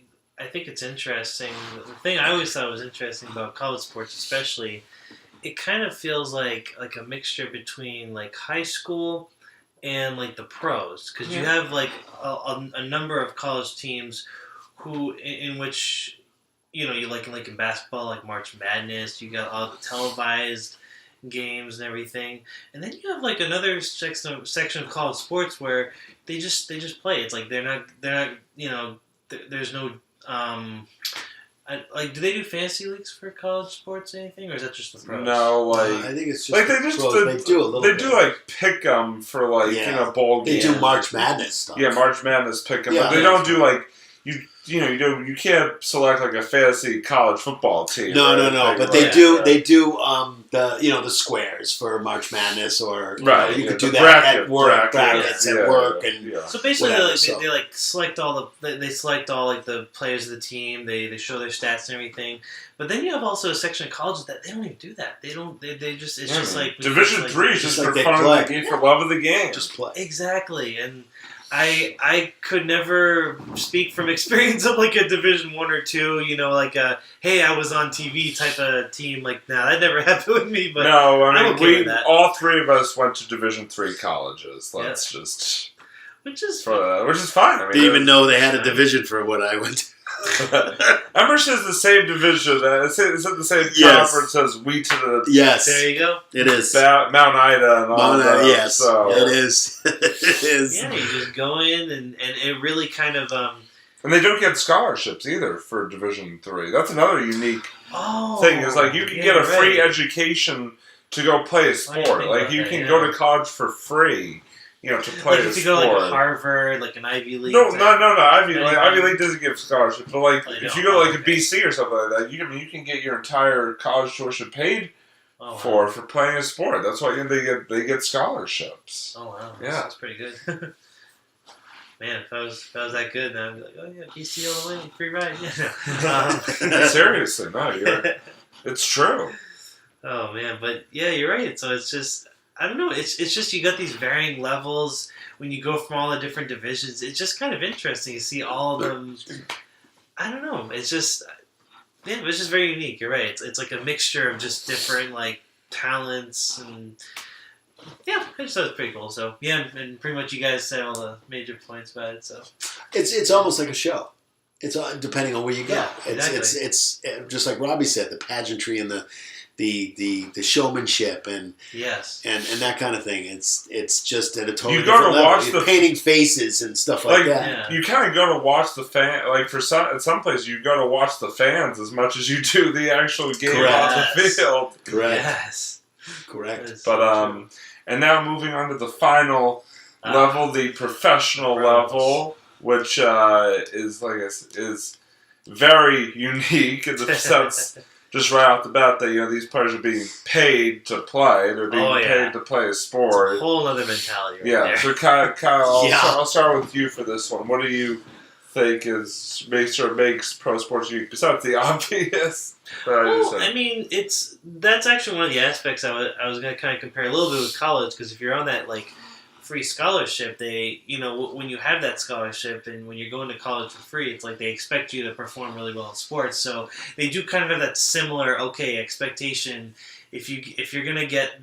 think it's interesting. The thing I always thought was interesting about college sports, especially, it kind of feels like a mixture between high school and the pros, because you have a number of college teams who in which. You in basketball, March Madness, you got all the televised games and everything, and then you have another section of college sports where they just play. It's they're not there's no do they do fantasy leagues for college sports or anything, or is that just the pros? No, I think it's just they do a little. They do pick 'em for bowl games. They do March Madness stuff. Yeah, March Madness pick 'em, but they don't do you can't select like a fantasy college football team. No. But they do the squares for March Madness, or you could do that at work, brackets at work, and so basically they like select all like the players of the team. They show their stats and everything. But then you have also a section of colleges that they don't even do that. They just it's just like Division III is just for fun of the game, for love of the game. Just play. Exactly, and I could never speak from experience of like a Division I or II, like a hey, I was on TV type of team. Like, nah, that never happened with me. But no, I mean I'm okay with we that. all three of us went to Division III colleges. Which is fine. I mean, didn't even know they had a division for what I went to. Emerson is the same division. It's in the same conference as Wheaton. Yes, there you go. It is Mount Ida and all that. Yes, so. it is. It is. Yeah, you just go in and it really kind of. And they don't get scholarships either for Division III. That's another unique thing. Is like you can get a free education to go play a sport. Like you can go to college for free. To play like if you go like a Harvard, like an Ivy League. No. Ivy League doesn't give scholarships, but like if you go to like a BC or something like that, you can get your entire college tuition paid for playing a sport. That's why they get scholarships. Oh wow, yeah, that's pretty good. Man, if I was that good, then I'd be like, oh yeah, BC all the way, free ride. Seriously, no, it's true. Oh man, but yeah, you're right. So it's just. I don't know. It's just you got these varying levels when you go from all the different divisions. It's just kind of interesting to see all of them. I don't know. It's just very unique. You're right. It's like a mixture of just different like talents and I just thought it was pretty cool. So yeah, and pretty much you guys said all the major points about it. So it's almost like a show. It's depending on where you go. Yeah, exactly. It's just like Robbie said, the pageantry and the showmanship and that kind of thing. It's just at a totally different level. You're painting faces and stuff like that. Yeah. You kind of go to watch the fan. Like at some places, you go to watch the fans as much as you do the actual game on the field. Correct. Yes. Correct. But and now moving on to the final level, the professional level, which is very unique in the sense. Just right off the bat, that these players are being paid to play. They're being paid to play a sport. It's a whole other mentality. There. So Kyle, I'll start with you for this one. What do you think makes pro sports unique besides the obvious? I mean, that's actually one of the aspects I was going to kind of compare a little bit with college, because if you're on that like free scholarship, they when you have that scholarship and when you're going to college for free, it's like they expect you to perform really well in sports. So they do kind of have that similar expectation. If you're gonna get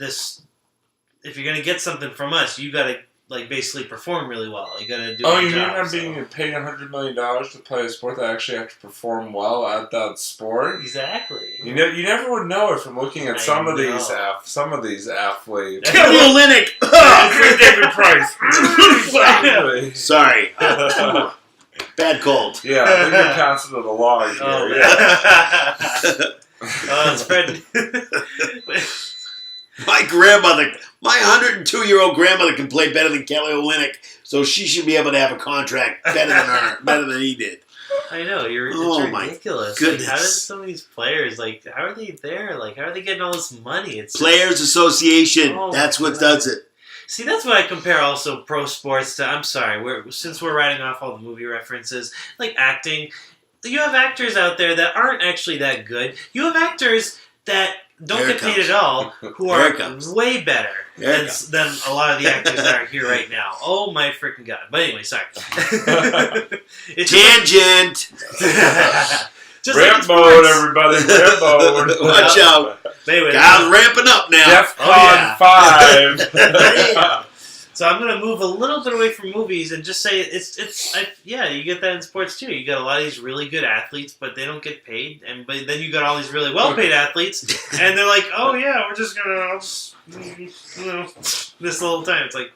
something from us, you gotta like basically perform really well. You gotta do. You mean I'm being paid $100 million to play a sport that I actually have to perform well at that sport? Exactly. You never would know it from looking at some of these athletes. Kelly Olynyk. David Price. Exactly. Sorry. Bad cold. Yeah, I think you're passing it along here. Oh, spread. My 102-year-old grandmother can play better than Kelly Olynyk, so she should be able to have a contract better than he did. I know, it's ridiculous. My goodness. Like, how does some of these players, like, how are they there? Like, how are they getting all this money? It's Players Association. That's what does it. See, that's what I compare also pro sports to. I'm sorry, since we're writing off all the movie references, like acting, you have actors out there that aren't actually that good. You have actors that don't get paid at all, who are way better than a lot of the actors that are here right now. Oh my freaking god! But anyway, sorry. Tangent. Ramp mode, everybody. Ramp mode. Watch out. Anyway, Kyle's ramping up now. DEFCON 5. So I'm going to move a little bit away from movies and just say you get that in sports too. You got a lot of these really good athletes, but they don't get paid. But then you got all these really well-paid athletes, and they're like, oh yeah, we're just going to, this little time. It's like,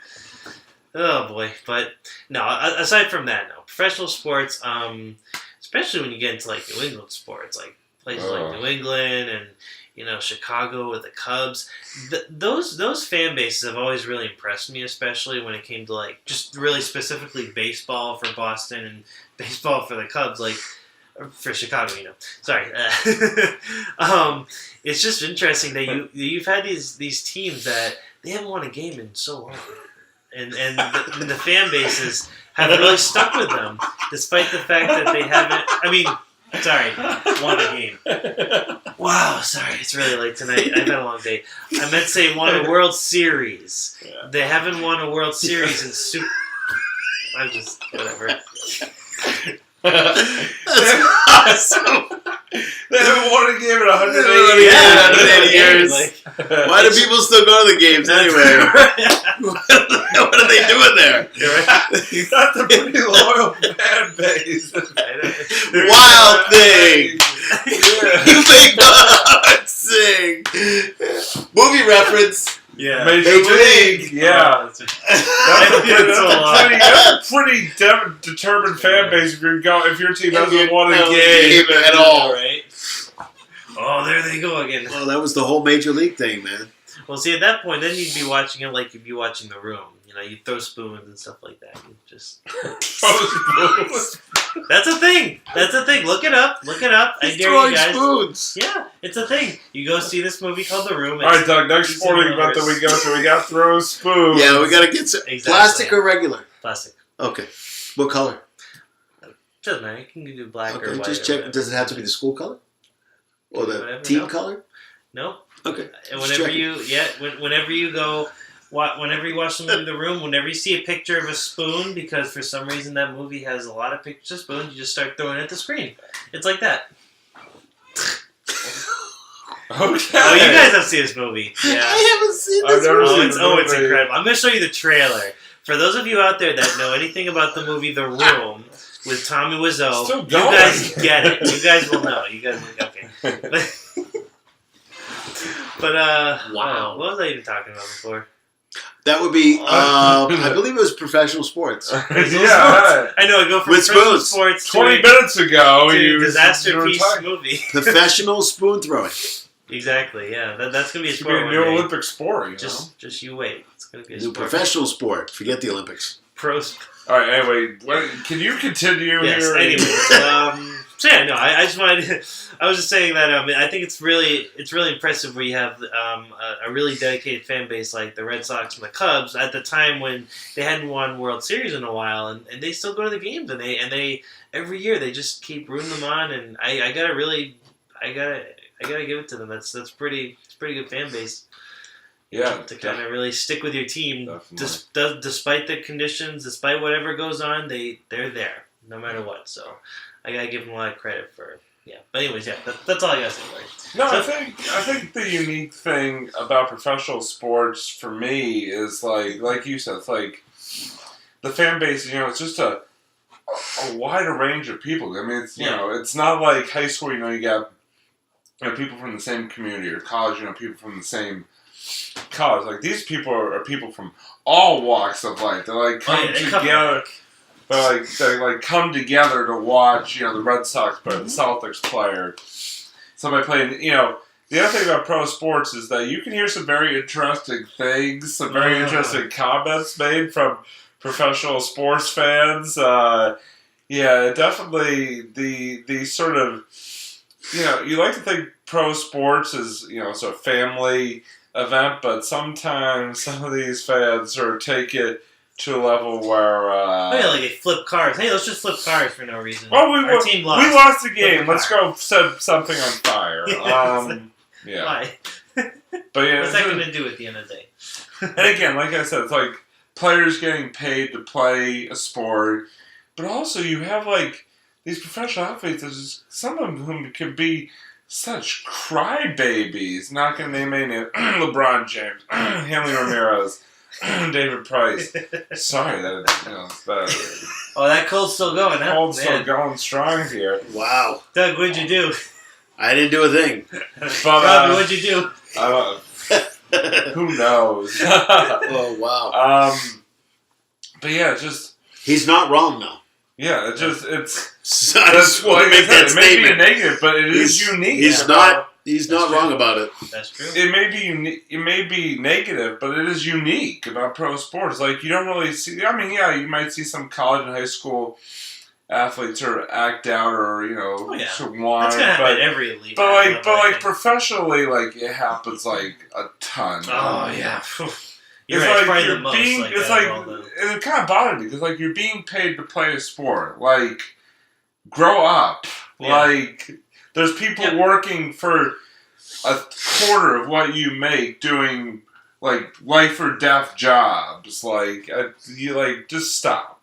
oh boy. But no, aside from that, no. Professional sports, especially when you get into like New England sports, like places like New England and Chicago with the Cubs. Those fan bases have always really impressed me, especially when it came to like just really specifically baseball for Boston and baseball for the Cubs, like for Chicago. Sorry, it's just interesting that you've had these teams that they haven't won a game in so long, and the fan bases have really stuck with them, despite the fact that they haven't. I mean. Sorry, won a game. Wow, sorry, it's really late tonight. I've had a long day. I meant to say won a World Series. Yeah. They haven't won a World Series in Super... I'm just... whatever. That's awesome. They haven't won a game in 180 years. Why do people still go to the games anyway? What are they doing there? That's a pretty loyal fan base. Wild thing. You make the sing. Movie reference. Yeah. Major League. Yeah. That's a pretty determined fan base if your team hasn't won a game at all. Right? Oh, there they go again. Well, that was the whole Major League thing, man. Well, see, at that point, then you'd be watching it like you'd be watching The Room. You'd throw spoons and stuff like that. You just throw spoons. That's a thing. Look it up. I dare you guys. Spoons. Yeah, it's a thing. You go see this movie called The Room. All right, Doug. Next sporting event that we go to, we got to throw spoons. Yeah, we got to get some plastic or regular. Plastic. Okay. What color? Doesn't matter. You can do black or white. Just check. Does it have to be the school color or the team color? No. Okay. And whenever you go. Whenever you watch the movie The Room, whenever you see a picture of a spoon, because for some reason that movie has a lot of pictures of spoons, you just start throwing it at the screen. It's like that. Okay. Oh, you guys have seen this movie. Yeah. I haven't seen this movie. It's incredible. I'm going to show you the trailer. For those of you out there that know anything about the movie The Room with Tommy Wiseau, you guys get it. You guys will know. You guys will, okay. But, wow. What was I even talking about before? That would be, I believe it was professional sports. Yeah, I know. I go from professional sports 20 minutes ago. You disaster piece movie. Professional spoon throwing. Exactly. Yeah, that's gonna be a sport. It's gonna be a new Olympic sport. Just you wait. It's gonna be a new sport. Professional sport. Forget the Olympics. Pro. All right. Anyway, can you continue here? Anyways. So yeah, no, I just wanted. I was just saying that I think it's really impressive where you have a really dedicated fan base like the Red Sox and the Cubs at the time when they hadn't won World Series in a while, and they still go to the games and they every year they just keep rooting them on, and I gotta give it to them. That's pretty good fan base. Yeah, to kind of really stick with your team, despite the conditions, despite whatever goes on, they're there no matter what. So. I gotta give them a lot of credit for But anyways, that's all I gotta say. Right? No, I think the unique thing about professional sports for me is like you said, it's like the fan base. It's just a wider range of people. I mean, it's not like high school. You got people from the same community, or college. People from the same college. Like these people are people from all walks of life. They're like come together. But they come together to watch, the Red Sox player, the Celtics player, somebody playing. The other thing about pro sports is that you can hear some very interesting things, some very interesting comments made from professional sports fans. Definitely the sort of, you like to think pro sports is it's a family event, but sometimes some of these fans sort of take it to a level where like they flip cars. Hey, let's just flip cars for no reason. Well, our team lost. We lost the game. Let's go set something on fire. Why? But what's that going to do at the end of the day? And again, like I said, it's like players getting paid to play a sport, but also you have these professional athletes. Some of whom can be such crybabies. Not going to name any name. LeBron James, Hanley Ramirez. David Price. Sorry, that. Oh, that cold's still going, huh? Cold's still going strong here. Wow. Doug, what'd you do? I didn't do a thing. But, Robbie, what'd you do? Who knows? Oh, wow. But yeah, just... He's not wrong, though. Yeah, it's. So I just want to make that it statement. It may be a negative, but it is unique. He's not wrong about it. That's true. It may be unique. It may be negative, but it is unique about pro sports. Like you don't really see. I mean, yeah, you might see some college and high school athletes or act out or sort of whine. That's gonna happen at every elite. But like professionally, like it happens like a ton. Oh yeah. You're It's right, like probably you're the most being. like It's that like of all them. and it kind of bothered me because like you're being paid to play a sport. Like grow up. Yeah. Like there's people working for a quarter of what you make doing like life or death jobs. Like you like just stop.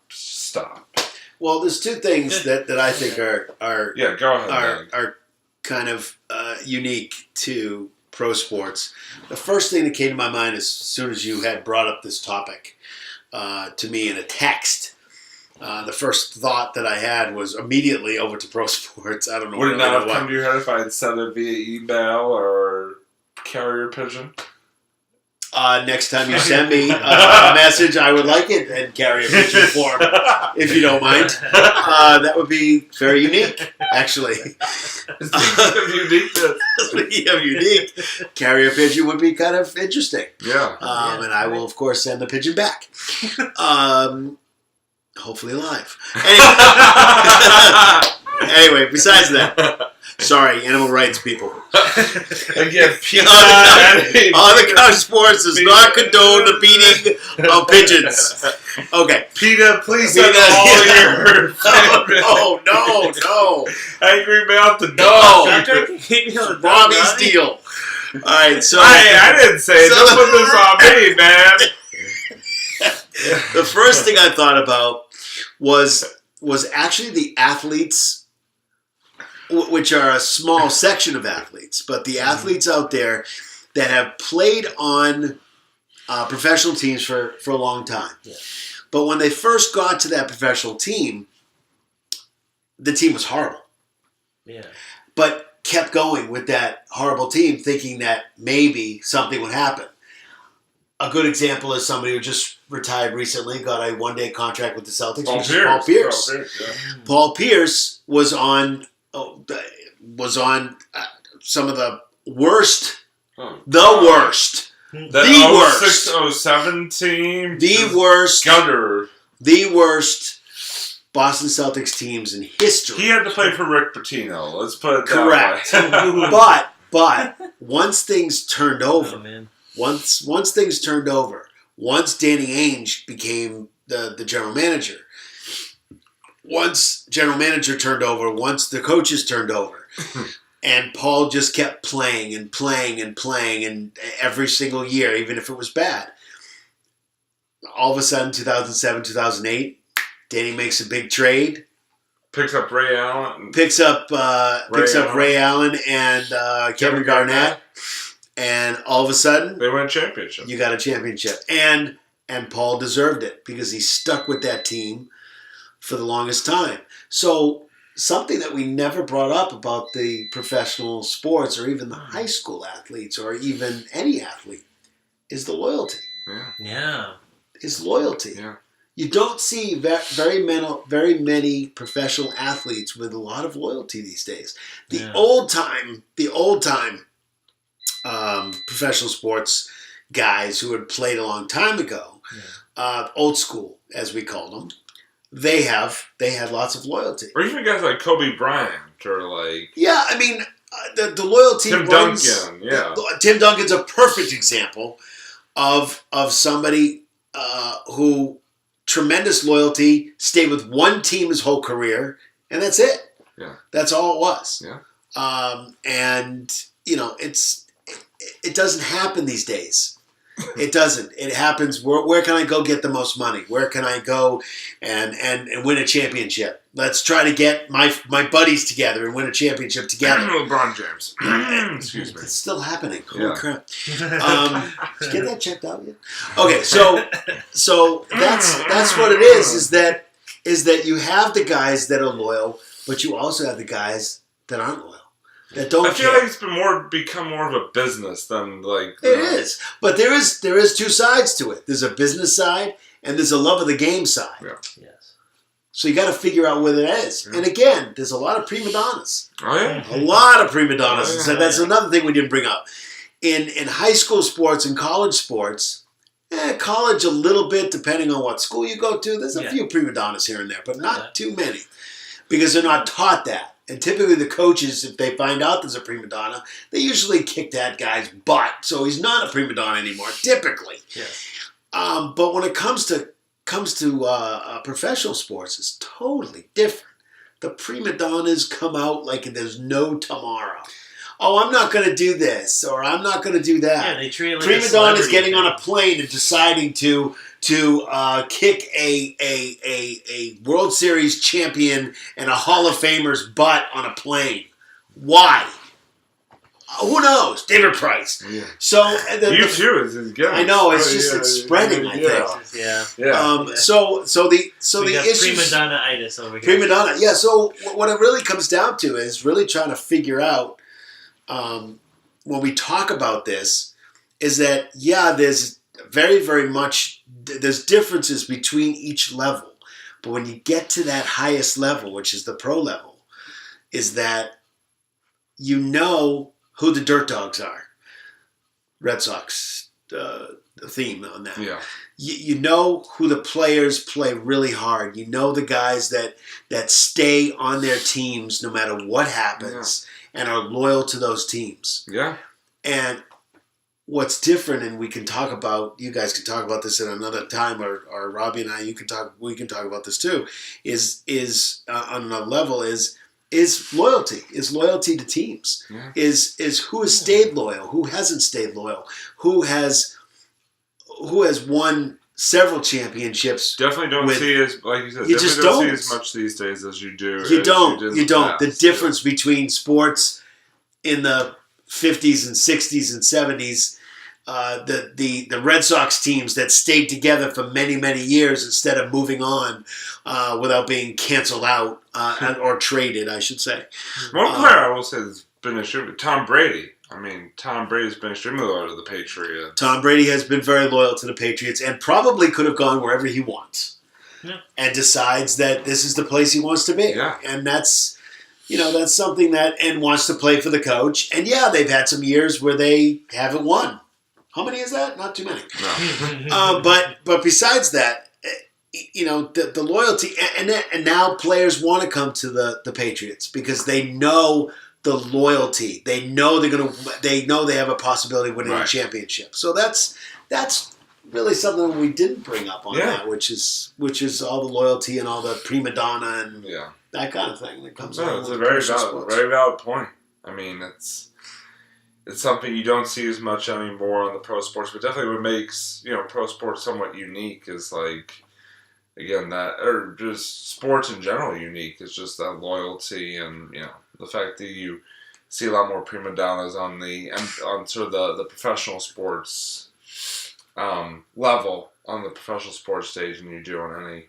Well, there's two things that I think are Yeah, go ahead. are kind of unique to pro sports. The first thing that came to my mind as soon as you had brought up this topic to me in a text, the first thought that I had was immediately over to pro sports. I don't know. Would it not have come to your head if I had sent it via email or carrier pigeon? Next time you send me a message, I would like it and carry a pigeon form, if you don't mind. That would be very unique, actually. Unique. Carrier pigeon would be kind of interesting. Yeah. And I will, of course, send the pigeon back. Hopefully alive. Anyway, besides that. Sorry, animal rights people. Again, on the couch sports does not condone the beating of pigeons. Okay. PETA, please send all your No. angry mouth to No. Robbie's deal. All right, so I didn't say it. Don't put this on me, man. The first thing I thought about was actually the athletes, which are a small section of athletes, but the athletes out there that have played on professional teams for a long time. Yeah. But when they first got to that professional team, the team was horrible. Yeah. But kept going with that horrible team, thinking that maybe something would happen. A good example is somebody who just retired recently, got a one-day contract with the Celtics, Paul Pierce. Paul Pierce was on some of the worst, the worst The 06-07 team. The worst Boston Celtics teams in history. He had to play for Rick Pitino. Let's put it that way. Correct. but once things turned over, once things turned over, once Danny Ainge became the general manager, once general manager turned over, once the coaches turned over, and Paul just kept playing and every single year, even if it was bad. All of a sudden, 2007, 2008, Danny makes a big trade. Picks up Ray Allen. Picks up Ray Allen and Kevin Garnett. And all of a sudden, they win a championship. You got a championship. And Paul deserved it because he stuck with that team for the longest time. So something that we never brought up about the professional sports or even the high school athletes or even any athlete is the loyalty. Yeah. Is loyalty. Yeah. You don't see very many professional athletes with a lot of loyalty these days. The old time professional sports guys who had played a long time ago, old school as we called them, they had lots of loyalty. Or even guys like Kobe Bryant or like the loyalty. Tim Duncan, Tim Duncan's a perfect example of somebody who tremendous loyalty, stayed with one team his whole career, and that's it. Yeah, that's all it was. Yeah, and it doesn't happen these days. It doesn't. It happens. Where can I go get the most money? Where can I go and win a championship? Let's try to get my buddies together and win a championship together. LeBron James. Excuse me. It's still happening. Holy crap. Did you get that checked out yet? Okay, so that's what it is. Is that you have the guys that are loyal, but you also have the guys that aren't loyal. That don't. I feel like it's become more of a business than like. It is, but there is two sides to it. There's a business side and there's a love of the game side. Yeah. Yes. So you got to figure out where that is. And again, there's a lot of prima donnas. Oh, yeah. A lot of prima donnas. Oh, yeah. So that's another thing we didn't bring up. In high school sports and college sports, college a little bit, depending on what school you go to. There's a few prima donnas here and there, but not too many. Because they're not taught that. And typically the coaches, if they find out there's a prima donna, they usually kick that guy's butt. So he's not a prima donna anymore, typically. Yes. But when it comes to professional sports, it's totally different. The prima donnas come out like there's no tomorrow. Oh, I'm not going to do this, or I'm not going to do that. Yeah, they treat it like prima donnas getting on a plane and deciding to kick a World Series champion and a Hall of Famer's butt on a plane. Why? Who knows? David Price. Yeah. So you too is good. I know it's it's spreading. I think. Yeah. So the issues. Prima donna-itis over here. Prima donna. Yeah. So what it really comes down to is really trying to figure out when we talk about this is that there's very very much there's differences between each level, but when you get to that highest level, which is the pro level, is that you know who the dirt dogs are. Red Sox theme on that. Yeah. You know who the players play really hard. You know the guys that stay on their teams no matter what happens and are loyal to those teams. Yeah. And what's different, and we can talk about, you guys can talk about this at another time, or Robbie and I, we can talk about this too, is on another level is loyalty. Is loyalty to teams. Yeah. Is who has stayed loyal, who hasn't stayed loyal, who has won several championships. Definitely don't see as, like you said, you just don't see don't as much these days as you do. You don't. Past. The difference between sports in the 50s and 60s and 70s, the Red Sox teams that stayed together for many, many years instead of moving on without being canceled out or traded, I should say. One player I will say has been extremely, Tom Brady. I mean, Tom Brady's been extremely loyal to the Patriots. Tom Brady has been very loyal to the Patriots and probably could have gone wherever he wants. Yeah. And decides that this is the place he wants to be. Yeah. And that's something and wants to play for the coach. And they've had some years where they haven't won. How many is that? Not too many. No. But besides that, the loyalty, and now players want to come to the Patriots because they know the loyalty. They know they have a possibility of winning a championship. So that's really something we didn't bring up on that, which is all the loyalty and all the prima donna and that kind of thing that comes along. It's a very valid point. I mean, it's something you don't see as much anymore on the pro sports, but definitely what makes pro sports somewhat unique is or just sports in general unique is just that loyalty and the fact that you see a lot more prima donnas on sort of the professional sports level on the professional sports stage than you do on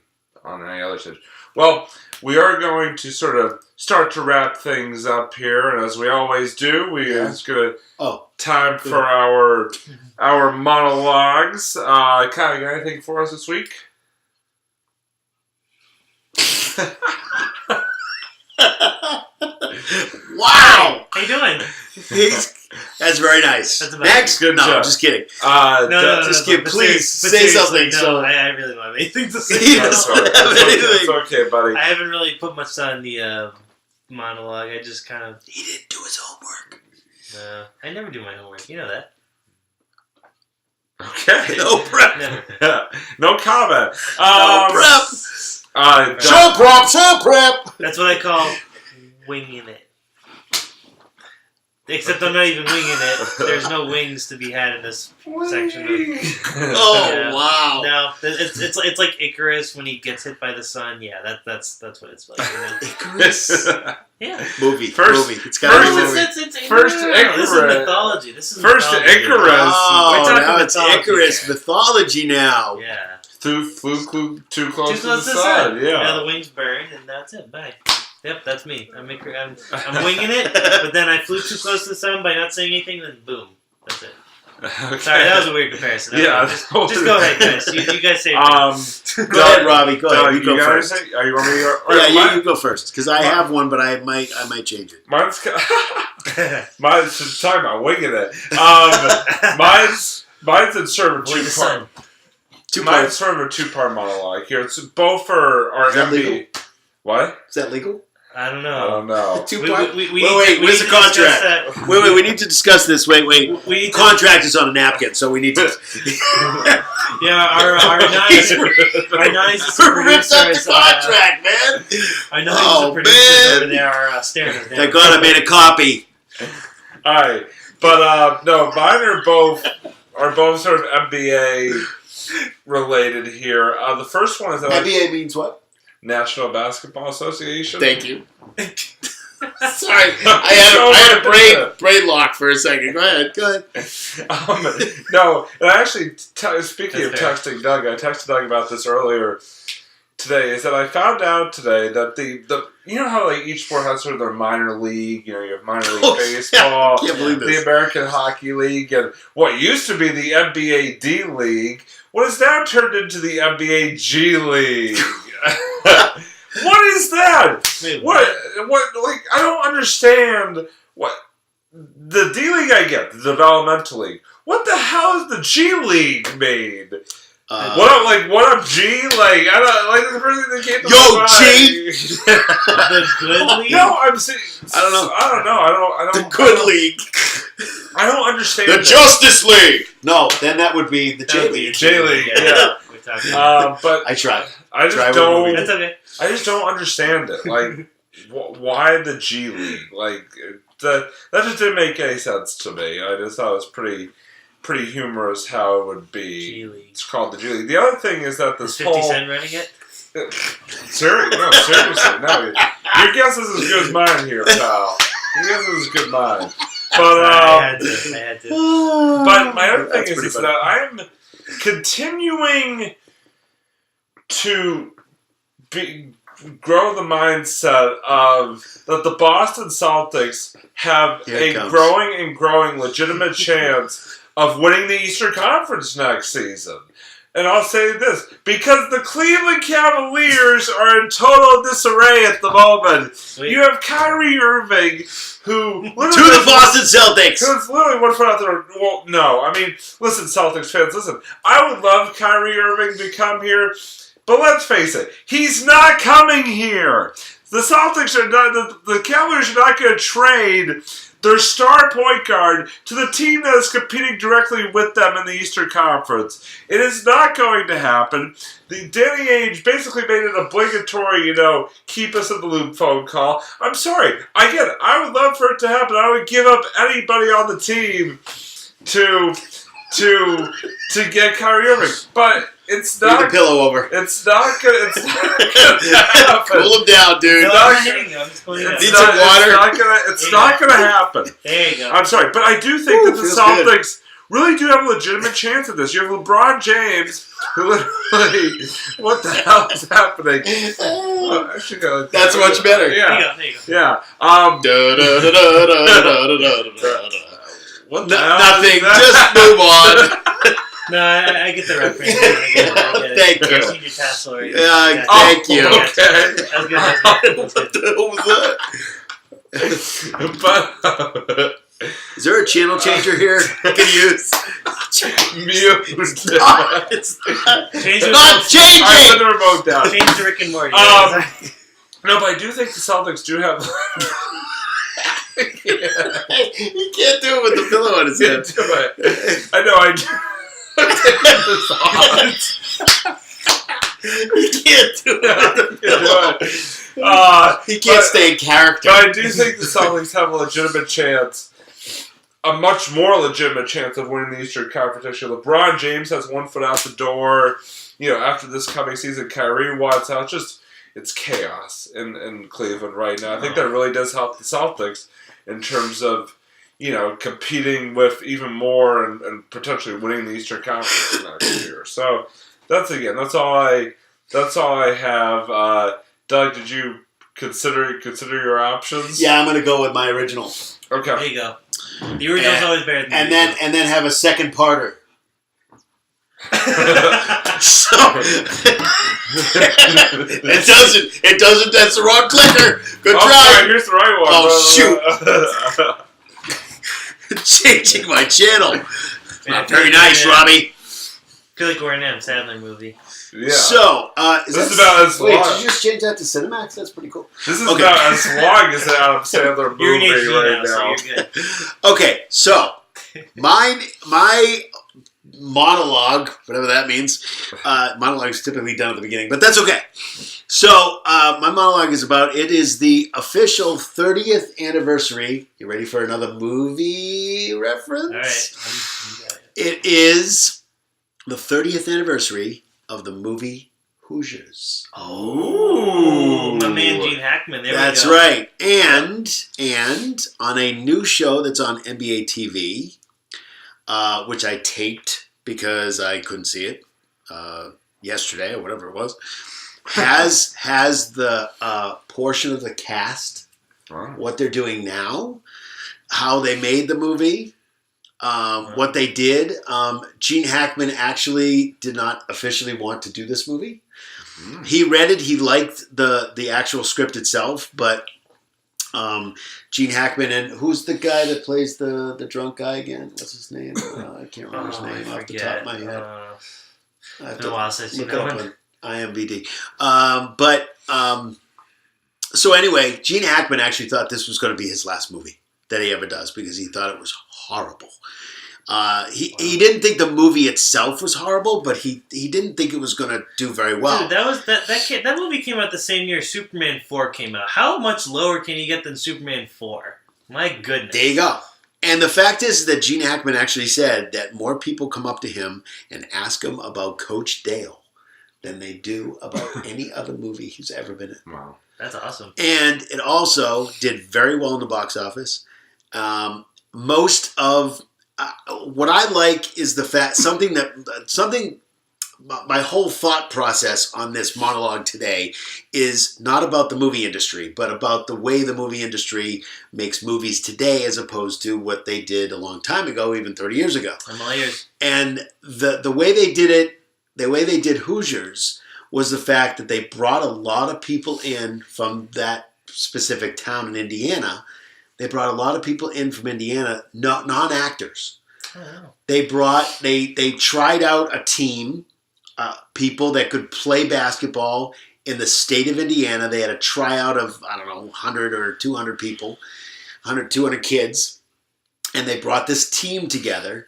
any other stage. Well, we are going to sort of start to wrap things up here, and as we always do, it's going to time for our monologues. Kyle, you got anything for us this week? Wow! How you doing? That's very nice. That's Next, good no, job. I'm just kidding. Please say something. No, I really don't have anything to say. He doesn't have anything. It's okay, buddy. I haven't really put much on the monologue. I just kind of. He didn't do his homework. I never do my homework. You know that. Okay. No prep. Never. No comment. No prep. Show prep. That's what I call winging it. Except I'm not even winging it. There's no wings to be had in this section. Wow! No, it's like Icarus when he gets hit by the sun. Yeah, that's what it's like. Icarus. Yeah. Movie. It's got to be a movie. Icarus. This is mythology. Icarus. Oh, We're talking now it's mythology Icarus here. mythology now. Yeah. Flew too close to the sun. Yeah. Now the wings burned, and that's it. Bye. Yep, that's me. I'm winging it, but then I flew too close to the sun by not saying anything, then boom. That's it. Okay. Sorry, that was a weird comparison. Yeah. Just go ahead, guys. You guys say it. Go ahead, Robbie. Go ahead. You go first. Are you want me to go? Yeah, you go first because I have one, but I might change it. Mine's talking about winging it. Mine's in sort of two-part. Mine's sort of a two-part monologue here. It's both for our MB. What? Is that legal? I don't know. Two-part? Wait, where's the contract? Wait, we need to discuss this. Wait. Contract is on a napkin, so we need to... Yeah, our nice ripped up the contract, man! Our nice producers over there are staring at us. Thank God I made a copy. Alright, but no, mine are both sort of MBA related here. The first one is that MBA means what? National Basketball Association. Thank you. Sorry, I had a brain lock for a second. Go ahead. No, and actually, speaking of texting Doug, I texted Doug about this earlier today. Is that I found out today that the you know how like each sport has sort of their minor league. You know, you have minor league baseball, I can't believe this. The American Hockey League, and what used to be the NBA D League, what has now turned into the NBA G League. What is that? Wait, what? Like, I don't understand. What? The D League I get, the developmental league. What the hell is the G League made? What up, G? Like, I don't, like, the person that came to Yo, G! The good league? No, I'm saying, I don't know. I don't The good league. I don't understand The Justice League! No, then that would be the J League. J League, yeah. But I tried. I just don't. That's okay. I just don't understand it. Like, why the G League? Like, that just didn't make any sense to me. I just thought it was pretty humorous how it would be. G-League. It's called the G League. The other thing is that this 50 Cent running it? Seriously, no. Your guess is as good as mine here, pal. Your guess is as good as mine. But I had to. But my other thing is that I'm continuing to grow the mindset of that the Boston Celtics have a growing legitimate chance of winning the Eastern Conference next season. And I'll say this, because the Cleveland Cavaliers are in total disarray at the moment. Sweet. You have Kyrie Irving, who... To the Boston Celtics! Who's literally one foot out there. Well, no. I mean, listen, Celtics fans, listen. I would love Kyrie Irving to come here, but let's face it, he's not coming here. The Celtics are not... The Cavaliers are not going to trade their star point guard to the team that is competing directly with them in the Eastern Conference. It is not going to happen. The Danny Ainge basically made it obligatory, keep us in the loop phone call. I'm sorry. I get it. I would love for it to happen. I would give up anybody on the team to get Kyrie Irving. But it's not... Bring the pillow over. It's not gonna happen. Cool him down, dude. It's not gonna happen. There you go. I'm sorry, but I do think that the Celtics really do have a legitimate chance at this. You have LeBron James, who literally... What the hell is happening? That's much better. Yeah. There you go. Yeah. What nothing. Just move on. No, I get the reference. I get it. Thank you. I've seen your tassel already. Thank you. Okay. That's good. What was that? Is there a channel changer here I can use? Mute. It's not changing! I put the remote down. Change to Rick and Morty. No, but I do think the Celtics do have... He can't do it with the pillow on his head. Do it. I know, I do. He can't do it with the pillow. He can't stay in character. But I do think the Celtics have a legitimate chance. A much more legitimate chance of winning the Eastern Conference next year. LeBron James has one foot out the door. After this coming season, Kyrie wants out. It's chaos in Cleveland right now. I think that really does help the Celtics in terms of, competing with even more and potentially winning the Eastern Conference next year. So that's all I have. Doug, did you consider your options? Yeah, I'm going to go with my original. Okay. There you go. The original's always better than and then have a second parter. So it doesn't. That's the wrong clicker. Good try. Sorry, here's the right one. Oh shoot! Changing my channel. Not very nice, Robbie. I feel like we're in an Adam Sandler movie. Yeah. So, this is about as long. Wait, did you just change that to Cinemax? That's pretty cool. This is about as long as the Adam Sandler movie You're in HD right now, now. so you're good. Okay, so my monologue, whatever that means, monologue is typically done at the beginning, but that's okay. So my monologue is about, it is the official 30th anniversary. You ready for another movie reference? All right. It is the 30th anniversary of the movie Hoosiers. Oh, my man Gene Hackman. That's right. And on a new show that's on NBA TV, which I taped because I couldn't see it yesterday or whatever it was, has the portion of the cast, what they're doing now, how they made the movie, what they did. Gene Hackman actually did not officially want to do this movie. He read it. He liked the actual script itself, but Gene Hackman, and who's the guy that plays the drunk guy again? What's his name? I can't remember his name off the top of my head. I have to look it up on IMDb. So anyway, Gene Hackman actually thought this was going to be his last movie that he ever does because he thought it was horrible. He didn't think the movie itself was horrible, but he didn't think it was going to do very well. Dude, that movie came out the same year Superman 4 came out. How much lower can you get than Superman 4? My goodness. There you go. And the fact is that Gene Hackman actually said that more people come up to him and ask him about Coach Dale than they do about any other movie he's ever been in. Wow. That's awesome. And it also did very well in the box office. Most of what I like is the fact my whole thought process on this monologue today is not about the movie industry, but about the way the movie industry makes movies today as opposed to what they did a long time ago, even 30 years ago. I'm all ears. And the way they did it, the way they did Hoosiers, was the fact that they brought a lot of people in from that specific town in Indiana. They brought a lot of people in from Indiana, non-actors. Oh, wow. They tried out a team, people that could play basketball in the state of Indiana. They had a tryout of, 100 or 200 people, 100, 200 kids. And they brought this team together,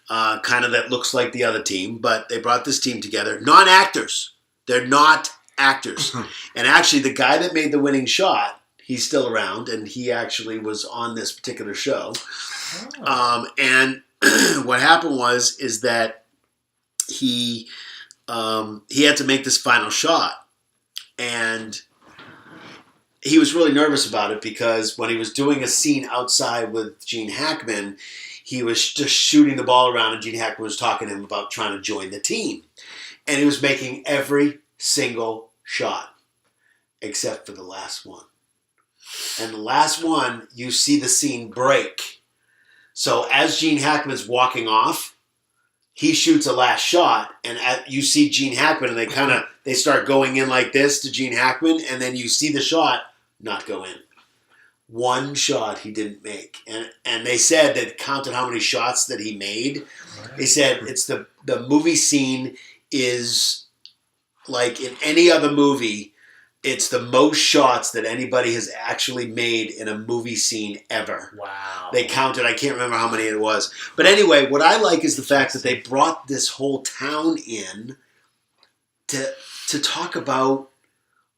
kind of that looks like the other team, but they brought this team together. Non-actors. They're not actors. And actually, the guy that made the winning shot, he's still around, and he actually was on this particular show. Oh. And what happened is that he had to make this final shot, and he was really nervous about it because when he was doing a scene outside with Gene Hackman, he was just shooting the ball around, and Gene Hackman was talking to him about trying to join the team. And he was making every single shot except for the last one. And the last one, you see the scene break. So as Gene Hackman's walking off, he shoots a last shot, and you see Gene Hackman, and they start going in like this to Gene Hackman, and then you see the shot not go in. One shot he didn't make. And they said that counted how many shots that he made. They said it's the movie scene is like in any other movie, it's the most shots that anybody has actually made in a movie scene ever. Wow. They counted, I can't remember how many it was. But anyway, what I like is the fact that they brought this whole town in to talk about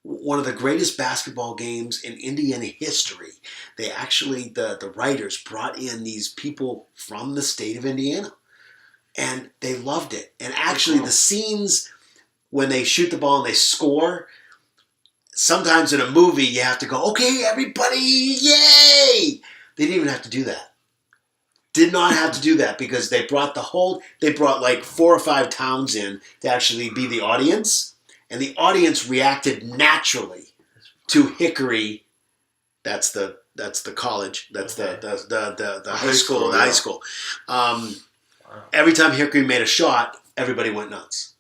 one of the greatest basketball games in Indiana history. They actually, the writers brought in these people from the state of Indiana. And they loved it. And actually, the scenes when they shoot the ball and they score, sometimes in a movie you have to go, okay, everybody, yay! They didn't even have to do that. Did not have to do that because they brought like 4 or 5 towns in to actually be the audience. And the audience reacted naturally to Hickory. That's the college. That's the high school. The high school. Every time Hickory made a shot, everybody went nuts.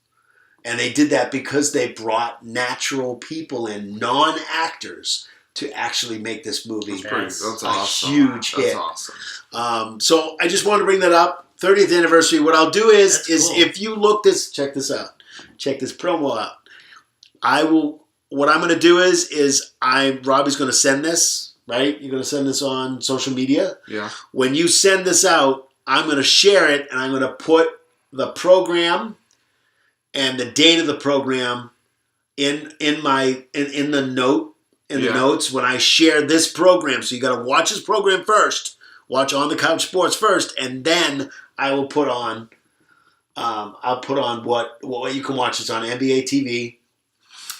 And they did that because they brought natural people in, non-actors, to actually make this movie That's a awesome. huge hit. That's awesome. So I just wanted to bring that up. 30th anniversary. What I'll do is Cool. if you look check this out. Check this promo out. What I'm going to do is Robbie's going to send this, right? You're going to send this on social media. Yeah. When you send this out, I'm going to share it, and I'm going to put the program and the date of the program in the notes when I share this program. So you got to watch this program first, watch On the Couch Sports first, and then I will put on. I'll put on what you can watch. It's on NBA TV.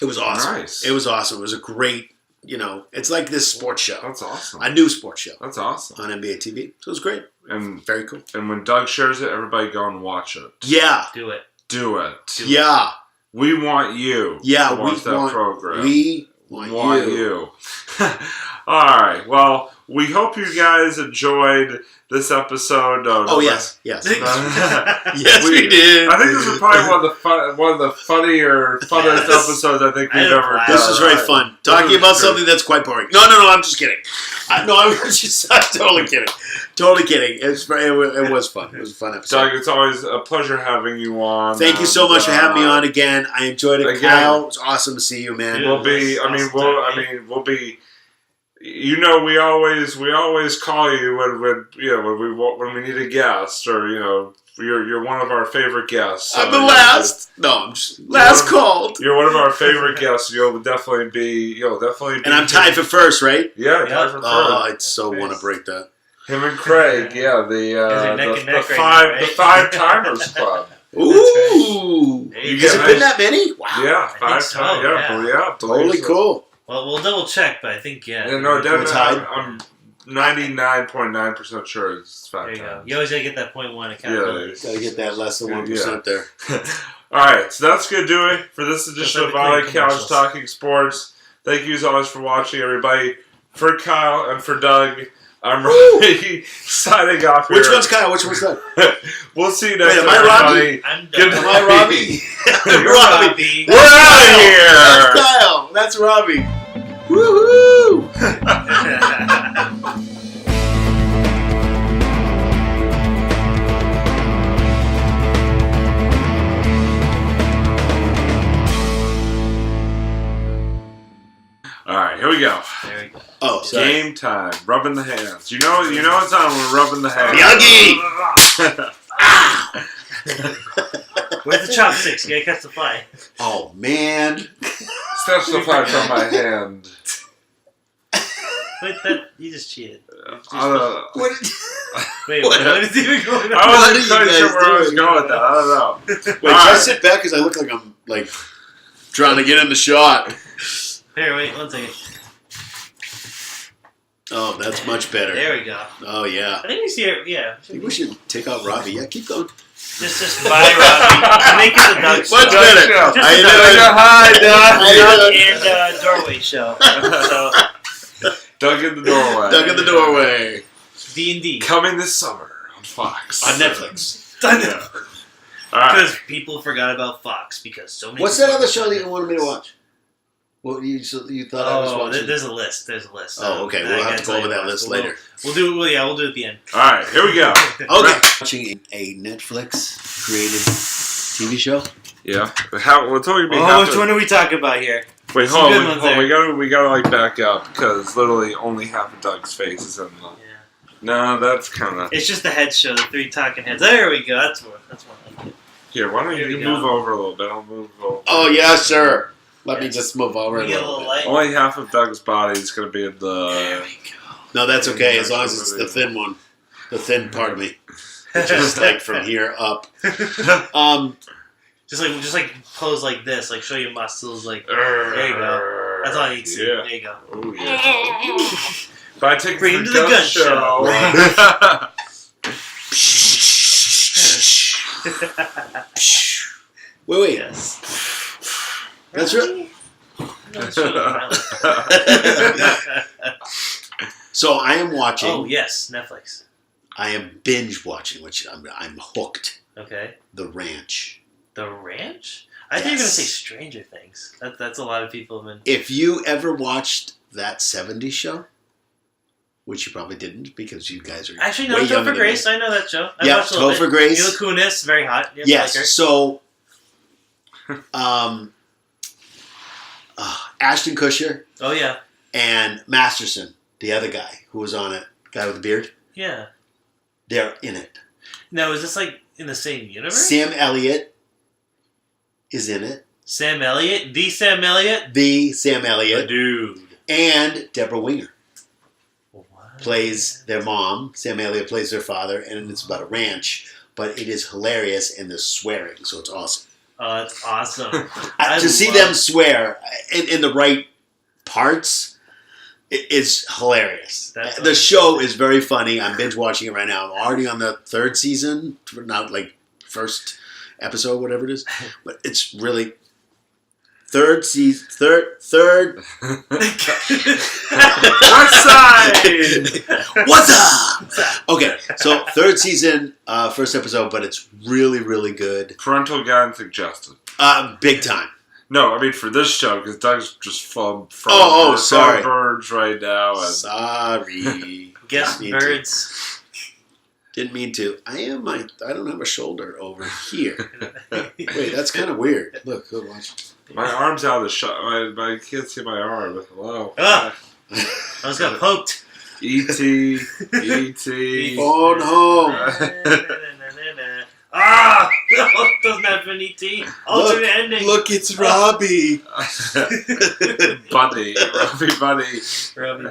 It was awesome. Nice. It was awesome. It was a great, it's like this sports show. That's awesome. A new sports show. That's awesome. On NBA TV. So it was great. And very cool. And when Doug shares it, everybody go and watch it. Yeah. Do it. Yeah. We want you. Yeah, to watch that program. We want you. All right. Well, we hope you guys enjoyed this episode. Yes. Yes, we did. I think this is probably one of the funnest episodes I think we've ever done. This was very fun. Talking about something that's quite boring. No, I'm just kidding. I'm totally kidding. Totally kidding. It was fun. It was a fun episode. Doug, it's always a pleasure having you on. Thank you so much for having me on again. I enjoyed it, Kyle. It was awesome to see you, man. We'll be. We always call you when we need a guest, or you're one of our favorite guests. So I'm the last. No, I'm just last called. You're one of our favorite guests. You'll definitely be. And I'm tied for first, right? Yeah, tied for first. Oh, I so want to break that. Him and Craig, the 5 Timers Club. Ooh, you guys have been that many? Wow. Yeah, 5 times. Yeah. Totally cool. Well, we'll double check, but I think no, definitely. I'm 99.9% sure it's 5 times. There you go. You always gotta get that 0.1 accountability. Yeah, gotta get that less than 1% there. All right, so that's gonna do it for this edition of On the Couch Talking Sports. Thank you as always for watching, everybody. For Kyle and for Doug, I'm Robbie signing off here. Which one's Kyle? Which one's Doug? We'll see you next time. Am I Robbie? I'm Doug. Am I Robbie? You're Robbie. We're out of here. That's Kyle. That's Robbie. Woohoo! All right, here we go. There we go. Oh, sorry. Game time. Rubbing the hands. You know it's on when we're rubbing the hands. Miyagi! Where's the chopsticks? You gotta catch the fly. Oh, man. Snatch the fly from my hand. Wait, you just cheated. What Wait, what is even going on? I wasn't quite sure where I was going with that. I don't know. Wait, can I sit back because I look like I'm trying to get in the shot. Here, wait, 1 second. Oh, that's much better. There we go. Oh, yeah. I think we see it. Yeah. I think we should take out Robbie. Yeah, keep going. Just buy Robbie. Make it the Doug show. Much better. Hi, Doug and Doorway show. So, Doug in the doorway. Doug in the doorway. D&D. Coming this summer on Fox. On Netflix. Yeah. All right. Because people forgot about Fox because so many. What's that other show that you wanted me to watch? What you thought I was watching? There's a list. Oh, okay. We'll have to go over that list later. We'll do it at the end. All right, here we go. Okay. Watching a Netflix created TV show. Yeah. Which one are we talking about here? Wait, hold on. We gotta back up because literally only half of Doug's face is in the. Yeah. No, that's kind of. It's just the head show, the 3 talking heads. There we go. That's one I like it. Here, why don't you move over a little bit? I'll move over. Oh yes, sir. Let me just move over a little bit. Light. Only half of Doug's body is going to be in the... There we go. No, that's okay, as long as it's the thin one. The thin part of me. Which is from here up. Just like pose like this, like show your muscles, there you go. That's all I need to see. Yeah. There you go. Oh, yeah. If I take Bring him to the gun show. Wait. Yes. That's right. So I am watching. Oh yes, Netflix. I am binge watching, which I'm hooked. Okay. The Ranch. The Ranch? I think you're going to say Stranger Things. That's a lot of people have been... If you ever watched that 70s show, which you probably didn't because you guys are actually, no, Topher Grace. I know that show. Yeah, Topher Grace. Mila Kunis, very hot. Yep, yes, like her. So... Ashton Kutcher. Oh, yeah. And Masterson, the other guy who was on it, guy with the beard. Yeah. They're in it. Now, is this like in the same universe? Sam Elliott is in it. Sam Elliott? The Sam Elliott? The Sam Elliott. The dude. And Deborah Winger. What? Plays their mom. Sam Elliott plays their father, and it's about a ranch. But it is hilarious, and there's swearing, so it's awesome. Oh, that's awesome. To see them swear in the right parts is hilarious. The show is very funny. I'm binge watching it right now. I'm already on the 3rd season, not like first episode, whatever it is. But it's really 3rd season. Third. What side? What's up? Okay, so 3rd season, 1st episode, but it's really, really good. Parental guidance suggested. Big time. No, I mean for this show because Doug's just full sorry. birds right now. And Sorry. Guess birds. Didn't mean to. I don't have a shoulder over here. Wait, that's kind of weird. Look, go watch. My arm's out of the shot. I can't see my arm. Hello. Ah! I was got poked. E.T. E.T. Phone home. Ah! Doesn't have an E.T. Alternate ending. Look, it's Robbie. Buddy. Robbie Buddy. Robbie.